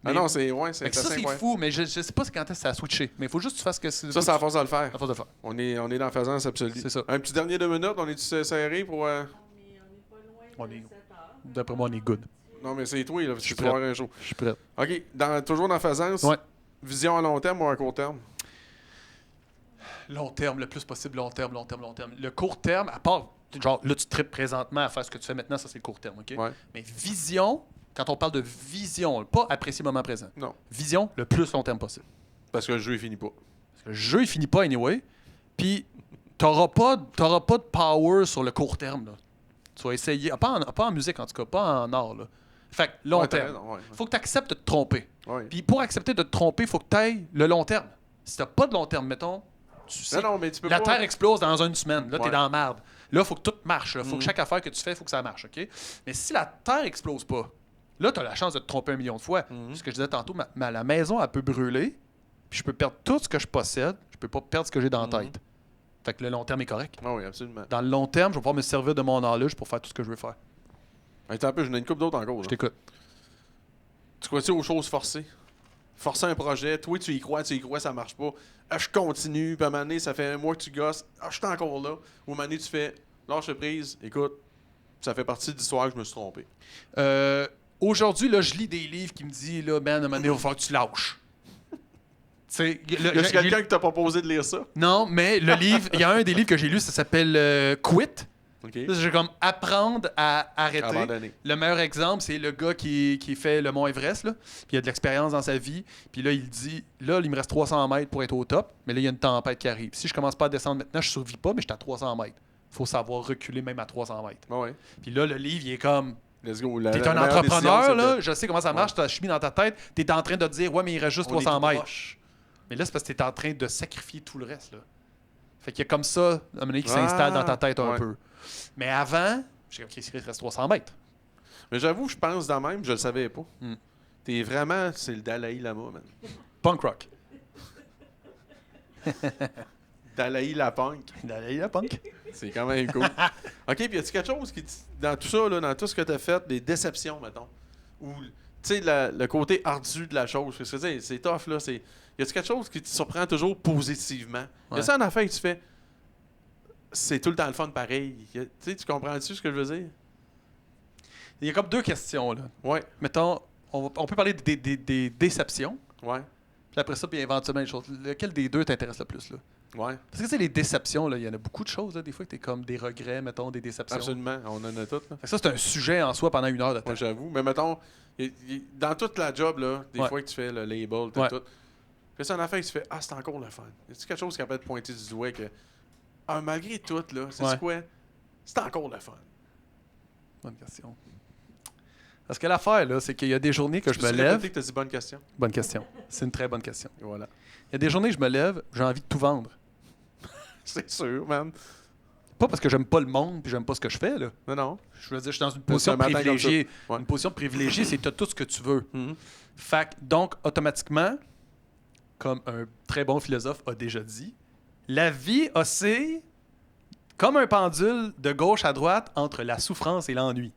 Ah Mais- non, c'est Fait que ça, assez c'est incroyable. fou, mais je sais pas quand est-ce que ça a switché. Mais il faut juste que tu fasses que c'est. Ça, c'est à force de le faire. à force de faire. On est dans la faisance absolue. C'est ça. Un petit dernier 2 minutes, on est serré pour. On est pas loin On de est- 7 heures. D'après moi, on est good. Non, mais c'est toi, là, parce Je que suis tu vas prêt. avoir un jour. Je suis prêt. OK, toujours dans la faisance. Ouais. Vision à long terme ou à court terme? Long terme, le plus possible, long terme. Le court terme, à part, genre, là, tu tripes présentement à faire ce que tu fais maintenant, ça, c'est le court terme, OK? Ouais. Mais vision, quand on parle de vision, pas apprécier le moment présent. Non. Vision, le plus long terme possible. Parce que le jeu, il finit pas. Parce que le jeu, il finit pas anyway. Puis, t'auras pas de power sur le court terme, là. Tu vas essayer, pas en musique, en tout cas, pas en art, là. Fait que long Ouais, t'as terme. raison, ouais. Faut que tu acceptes de te tromper. Ouais. Puis pour accepter de te tromper, il faut que tu ailles le long terme. Si t'as pas de long terme, mettons, tu sais, Non, mais tu peux la pas. Terre explose dans une semaine. Là, Ouais. t'es dans la merde. Là, il faut que tout marche. Il faut Mhm. que chaque affaire que tu fais, il faut que ça marche, OK? Mais si la Terre explose pas, là, tu as la chance de te tromper 1 million de fois. Mhm. Ce que je disais tantôt, la maison, elle peut brûler, puis je peux perdre tout ce que je possède, je peux pas perdre ce que j'ai dans la Mhm. tête. Fait que le long terme est correct. Ah oui, absolument. Dans le long terme, je vais pouvoir me servir de mon knowledge pour faire tout ce que je veux faire. Attends un peu, j'en ai une couple d'autres encore. Je Là. t'écoute. Tu crois-tu aux choses forcées? Forcer un projet, toi tu y crois, ça marche pas. Ah, je continue, puis à un moment donné, ça fait un mois que tu gosses. Ah, je suis encore là. Ou à un moment donné, tu fais lâche prise, écoute, ça fait partie de l'histoire que je me suis trompé. Aujourd'hui, là, je lis des livres qui me disent, là, man, à un moment donné, il va falloir que tu lâches. Tu sais, Y a quelqu'un qui t'a proposé de lire ça? Non, mais le livre, il y a un des livres que j'ai lu, ça s'appelle Quit. OK. Là, j'ai comme apprendre à arrêter. Abandonné. Le meilleur exemple, c'est le gars qui fait le Mont Everest, là. Puis il a de l'expérience dans sa vie. Puis là, il dit, là, il me reste 300 mètres pour être au top, mais là, il y a une tempête qui arrive. Si je commence pas à descendre maintenant, je survis pas, mais je suis à 300 mètres. Faut savoir reculer même à 300 mètres. Ah ouais. Puis là, le livre, il est comme, Let's go. t'es un entrepreneur, là, je sais comment ça marche, t'as chimie dans ta tête, t'es en train de te dire, ouais, mais il reste juste 300 mètres. Mais là, c'est parce que t'es en train de sacrifier tout le reste, là. Fait qu'il y a comme ça, à un moment donné, qui s'installe dans ta tête un ouais. peu. Mais avant, j'ai dit, OK, il reste 300 mètres. Mais j'avoue, je pense dans même, je le savais pas. Hmm. T'es vraiment, c'est le Dalai Lama, man. Punk rock. Dalai la punk. La punk. C'est quand même cool. OK, puis y a-tu quelque chose qui, dans tout ça, là, dans tout ce que t'as fait, des déceptions, mettons? Ou, tu sais, le côté ardu de la chose. Parce que, tu sais, c'est tough, là. Y a-tu quelque chose qui te surprend toujours positivement? Y a-tu en affaire que tu fais? C'est tout le temps le fun pareil. Tu sais, tu comprends-tu ce que je veux dire? Il y a comme deux questions, là. Ouais, Mettons, on peut parler des déceptions, ouais, puis après ça, puis éventuellement les choses. Lequel des deux t'intéresse le plus, là? ouais. Parce que, tu sais, les déceptions, là, il y en a beaucoup de choses, là. Des fois, que t'es comme des regrets, mettons, des déceptions. Absolument. On en a toutes, là. Fait que ça, c'est un sujet en soi pendant 1 heure de temps. Moi, j'avoue. Mais mettons, dans toute la job, là, des Ouais. fois que tu fais le label, Ouais. tout. Que c'est en affaire que tu fais, c'est encore le fun. Y a-tu quelque chose qui a peut-être pointé du doigt que, malgré tout, là, c'est Ouais. quoi? C'est encore le fun. Bonne question. Parce que l'affaire, là, c'est qu'il y a des journées que je me Peux-tu lève... répéter que t'as dit bonne question? Bonne question. C'est une très bonne question. Et voilà. Il y a des journées que je me lève, j'ai envie de tout vendre. C'est sûr, man. Pas parce que j'aime pas le monde puis j'aime pas ce que je fais, là. Non. Je veux dire, je suis dans une position un matin comme privilégiée. ça. Ouais. Une position privilégiée, c'est que tu as tout ce que tu veux. Mhm. Fait que, donc, automatiquement, comme un très bon philosophe a déjà dit, la vie oscille comme un pendule de gauche à droite entre la souffrance et l'ennui.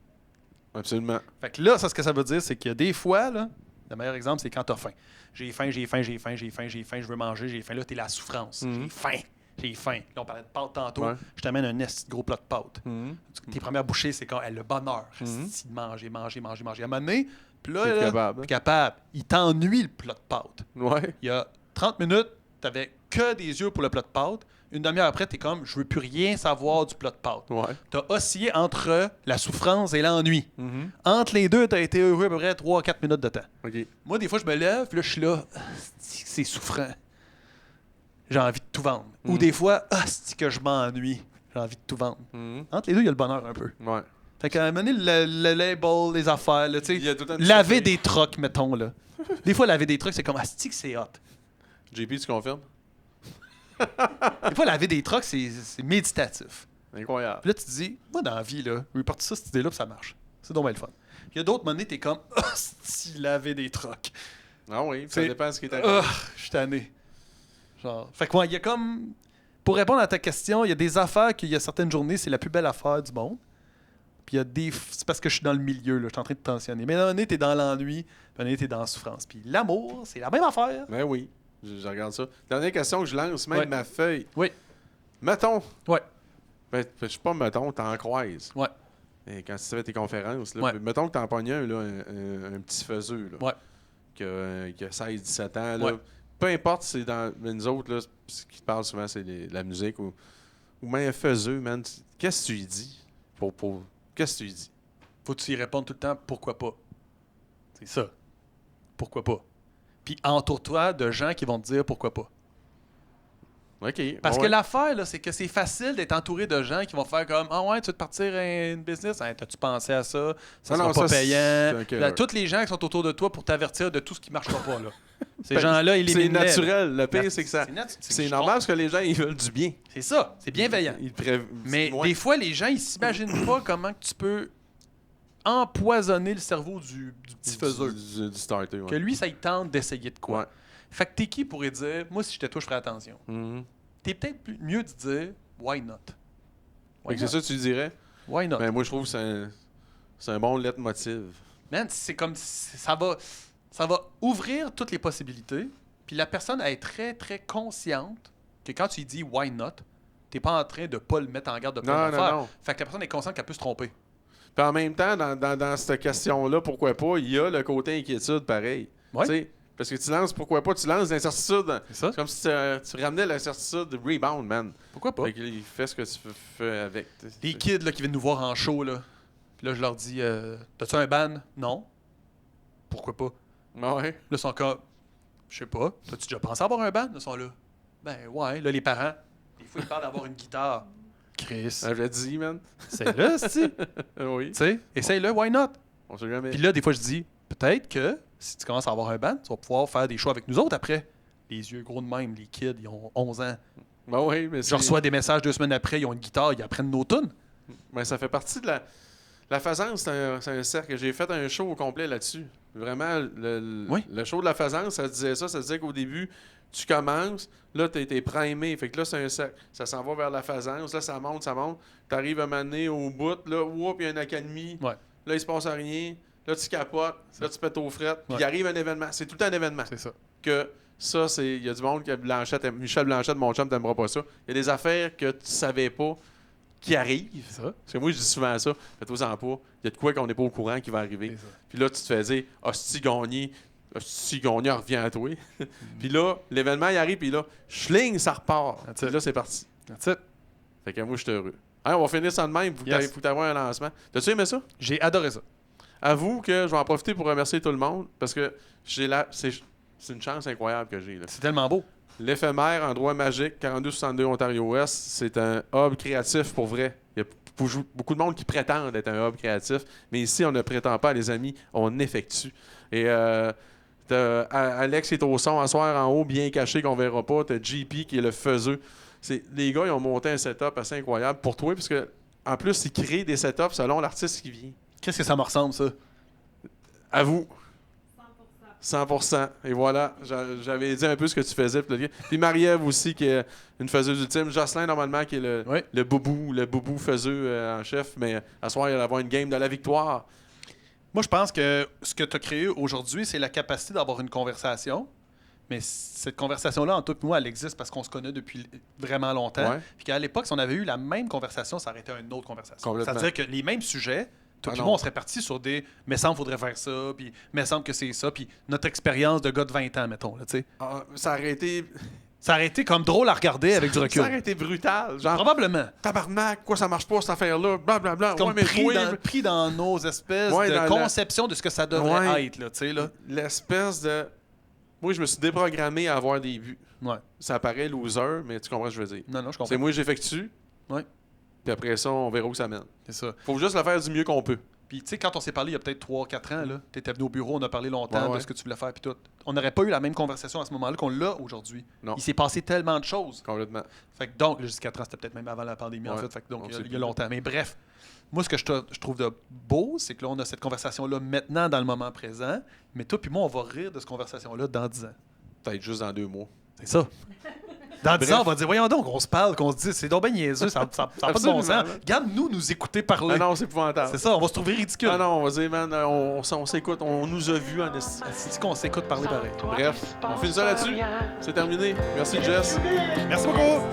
Absolument. Fait que là, ça, ce que ça veut dire, c'est qu'il y a des fois, là, le meilleur exemple, c'est quand tu as faim. J'ai faim, je veux manger, j'ai faim. Là, t'es la souffrance. Mhm. J'ai faim. Là, on parlait de pâtes tantôt. Ouais. Je t'amène un esti de gros plat de pâtes. Mhm. Tes premières bouchées, c'est quand le bonheur. Mhm. Esti de manger. À un moment donné, puis là, T'es là, capable, hein? capable. Il t'ennuie le plat de pâtes. Ouais. Il y a 30 minutes, t'avais que des yeux pour le plat de pâtes. Une demi-heure après, t'es comme, je veux plus rien savoir du plat de pâtes. Ouais. T'as oscillé entre la souffrance et l'ennui. Mhm. Entre les deux, t'as été heureux à peu près 3-4 minutes de temps. OK. Moi, des fois, je me lève, puis là, je suis là, c'est souffrant. J'ai envie de tout vendre. Ou des fois, c'est que je m'ennuie. J'ai envie de tout vendre. Mhm. Entre les deux, il y a le bonheur un peu. Ouais. Fait qu'à un moment donné, le label, les affaires, là, tu Il y a sais, tout le temps une laver surprise. des trucks, mettons, là. Des fois, laver des trucks, c'est comme, que c'est hot. JP, tu confirmes? Des fois, laver des trucks, c'est méditatif. Incroyable. Puis là, tu te dis, moi, dans la vie, là, je vais partir ça, cette idée-là, puis ça marche. C'est donc bien le fun. Puis il y a d'autres monnaies, t'es comme, si laver des trucks. Ah oui, ça C'est- dépend de ce qui est arrivé. Je suis tanné. Genre. Fait que, ouais, il y a comme. Pour répondre à ta question, il y a des affaires qu'il y a certaines journées, c'est la plus belle affaire du monde. Puis il y a des. C'est parce que je suis dans le milieu, là, je suis en train de tensionner. Mais d'un année, t'es dans l'ennui, puis d'un année, t'es dans la souffrance. Puis l'amour, c'est la même affaire. Ben oui, je regarde ça. Dernière question que je lance, même Ouais. ma feuille. Oui. Mettons. Ouais. Ben, je sais pas, mettons, t'en croises. Ouais. Et quand tu fais tes conférences, là, Ouais. mettons que t'en pognes un, là, un petit faiseux, là, Ouais. qui a 16-17 ans. Là, Ouais. peu importe, c'est dans. Mais nous autres, là, ce qui te parle souvent, c'est la musique. Ou même un faiseux, man. Qu'est-ce que tu lui dis? Qu'est-ce que tu lui dis? Faut que tu y répondes tout le temps, pourquoi pas. C'est ça. Pourquoi pas. Puis entoure-toi de gens qui vont te dire pourquoi pas. OK. Parce ouais. que l'affaire, là, c'est que c'est facile d'être entouré de gens qui vont faire comme, ah ouais, tu veux te partir une business? Hein, t'as-tu pensé à ça? Ça Non, sera non, pas ça, payant. c'est ok, Là, ouais. tous les gens qui sont autour de toi pour t'avertir de tout ce qui marchera pas. Là. Ces Ben, gens-là, ils c'est naturel. Le pire, c'est que ça. C'est normal parce que les gens, ils veulent du bien. C'est ça. C'est bienveillant. Mais Ouais. des fois, les gens, ils s'imaginent pas comment que tu peux empoisonner le cerveau du petit faiseux. Du starter, ouais. Que lui, ça il tente d'essayer de quoi. Ouais. Fait que t'es qui pourrait dire, moi, si j'étais toi, je ferais attention. Mhm. T'es peut-être mieux de dire, why not? Fait que c'est ça que tu dirais? Why not? Ben, moi, je trouve que c'est un bon leitmotiv. Man, c'est comme ça va ouvrir toutes les possibilités. Puis la personne elle est très très consciente que quand tu lui dis why not, t'es pas en train de pas le mettre en garde de plein Non, d'affaires. non. Fait que la personne est consciente qu'elle peut se tromper. Puis en même temps, dans cette question-là, pourquoi pas, il y a le côté inquiétude pareil. Ouais. Tu sais, parce que tu lances, pourquoi pas, tu lances l'incertitude. C'est ça. C'est comme si tu ramenais l'incertitude de rebound, man. Pourquoi pas? Fait que là, il fait ce que tu fais avec. Des kids là, qui viennent nous voir en show là. Puis là je leur dis t'as-tu un ban? Non. Pourquoi pas? Ouais. Là ils sont comme je sais pas. T'as-tu déjà pensé avoir un ban? Là, ils sont là. Ben ouais, là les parents, des fois ils parlent d'avoir une guitare. Chris. J'avais dit, man. C'est là, tu Oui. sais. Essaye-le, why not? On sait jamais. Puis là, des fois, je dis, peut-être que si tu commences à avoir un band, tu vas pouvoir faire des shows avec nous autres après. Les yeux gros de même, les kids, ils ont 11 ans. Ben oui, mais Je reçois des messages 2 semaines après, ils ont une guitare, ils apprennent nos tunes. Ben, ça fait partie de la. La Faisance, c'est un cercle. J'ai fait un show au complet là-dessus. Vraiment, Oui. le show de la Faisance, ça disait ça. Ça disait qu'au début, tu commences, là, t'es primé. Fait que là, c'est un cercle. Ça s'en va vers la Faisance. Là, ça monte, ça monte. T'arrives à m'amener au bout, là, whoop, il y a une académie. Ouais. Là, il se passe rien. là, tu capotes, là, tu pètes aux frettes, puis Ouais. il arrive un événement. C'est tout le temps un événement. C'est ça. Que ça, c'est. Il y a du monde Michel Blanchette, mon chum, t'aimeras pas ça. Il y a des affaires que tu savais pas qui arrivent. C'est ça. Parce que moi, je dis souvent ça. Faites-vous-en pas. Il y a de quoi qu'on n'est pas au courant qui va arriver. C'est ça. Puis là, tu te fais dire, hostie gagné, revient à toi. Puis là, l'événement, il arrive, puis là, schling, ça repart. That's Puis it. là, c'est parti. That's it. Fait que moi, je suis heureux. Hein, on va finir ça de même. Faut Yes. que tu aies un lancement. T'as-tu aimé ça? J'ai adoré ça. Avoue que je vais en profiter pour remercier tout le monde parce que c'est une chance incroyable que j'ai. Là. C'est tellement beau. L'éphémère Endroit magique, 4262 Ontario-Ouest, c'est un hub créatif pour vrai. Il y a beaucoup de monde qui prétendent être un hub créatif, mais ici, on ne prétend pas, les amis, on effectue. Et t'as Alex qui est au son à soir en haut, bien caché, qu'on verra pas. T'as JP qui est le faiseux. Les gars, ils ont monté un setup assez incroyable pour toi, parce que en plus, ils créent des setups selon l'artiste qui vient. Qu'est-ce que ça me ressemble, ça? À vous. 100%. 100%. Et voilà, j'avais dit un peu ce que tu faisais. Puis Marie-Ève aussi, qui est une faiseuse ultime. Jocelyn, normalement, qui est Oui. le boubou faiseux en chef. Mais à soir, il va avoir une game de la victoire. Moi, je pense que ce que tu as créé aujourd'hui, c'est la capacité d'avoir une conversation. Mais cette conversation-là, en toi et moi, elle existe parce qu'on se connaît depuis vraiment longtemps. Ouais. Puis qu'à l'époque, si on avait eu la même conversation, ça aurait été une autre conversation. Complètement. C'est-à-dire que les mêmes sujets, toi Ah et non. moi, on serait partis sur des « mais semble faudrait faire ça », puis « mais semble que c'est ça », puis notre expérience de gars de 20 ans, mettons. Là, tu sais. Ça aurait été. Ça aurait été comme drôle à regarder avec du recul. Ça aurait été brutal. Genre, Probablement. tabarnak, quoi, ça marche pas cette affaire-là, blablabla. Comme Ouais, mais toi, pris dans nos espèces Ouais, de dans la- conception de ce que ça devrait Ouais. être. Là, tu sais, là. l'espèce de. Moi, je me suis déprogrammé à avoir des vues. Ouais. Ça paraît loser, mais tu comprends ce que je veux dire. Non, je comprends. C'est moi, j'effectue. Ouais. Puis après ça, on verra où ça mène. C'est ça. Faut juste le faire du mieux qu'on peut. Puis, tu sais, quand on s'est parlé il y a peut-être 3-4 ans, tu étais venu au bureau, on a parlé longtemps Ouais, ouais. de ce que tu voulais faire, puis tout. On n'aurait pas eu la même conversation à ce moment-là qu'on l'a aujourd'hui. Non. Il s'est passé tellement de choses. Complètement. Fait que donc, jusqu'à 4 ans, c'était peut-être même avant la pandémie, en Ouais. fait. Fait que donc, On il y sait a- il y plus. a longtemps. Mais bref, moi, ce que je trouve de beau, c'est que là, on a cette conversation-là maintenant, dans le moment présent. Mais toi, puis moi, on va rire de cette conversation-là dans 10 ans. Peut-être juste dans 2 mois. C'est ça. Dans 10 Bref. ans, on va dire, voyons donc, on se parle, qu'on se dit, c'est donc bien niaiseux, ça n'a pas de bon Absolument, sens. là. Regarde-nous nous écouter parler. Ah non, c'est épouvantable. C'est ça, on va se trouver ridicule. Ah non, on va dire, man, on s'écoute, on nous a vus en esti. C'est qu'on s'écoute parler pareil. Bref, on finit ça là-dessus. C'est terminé. Merci, Jess. Merci beaucoup.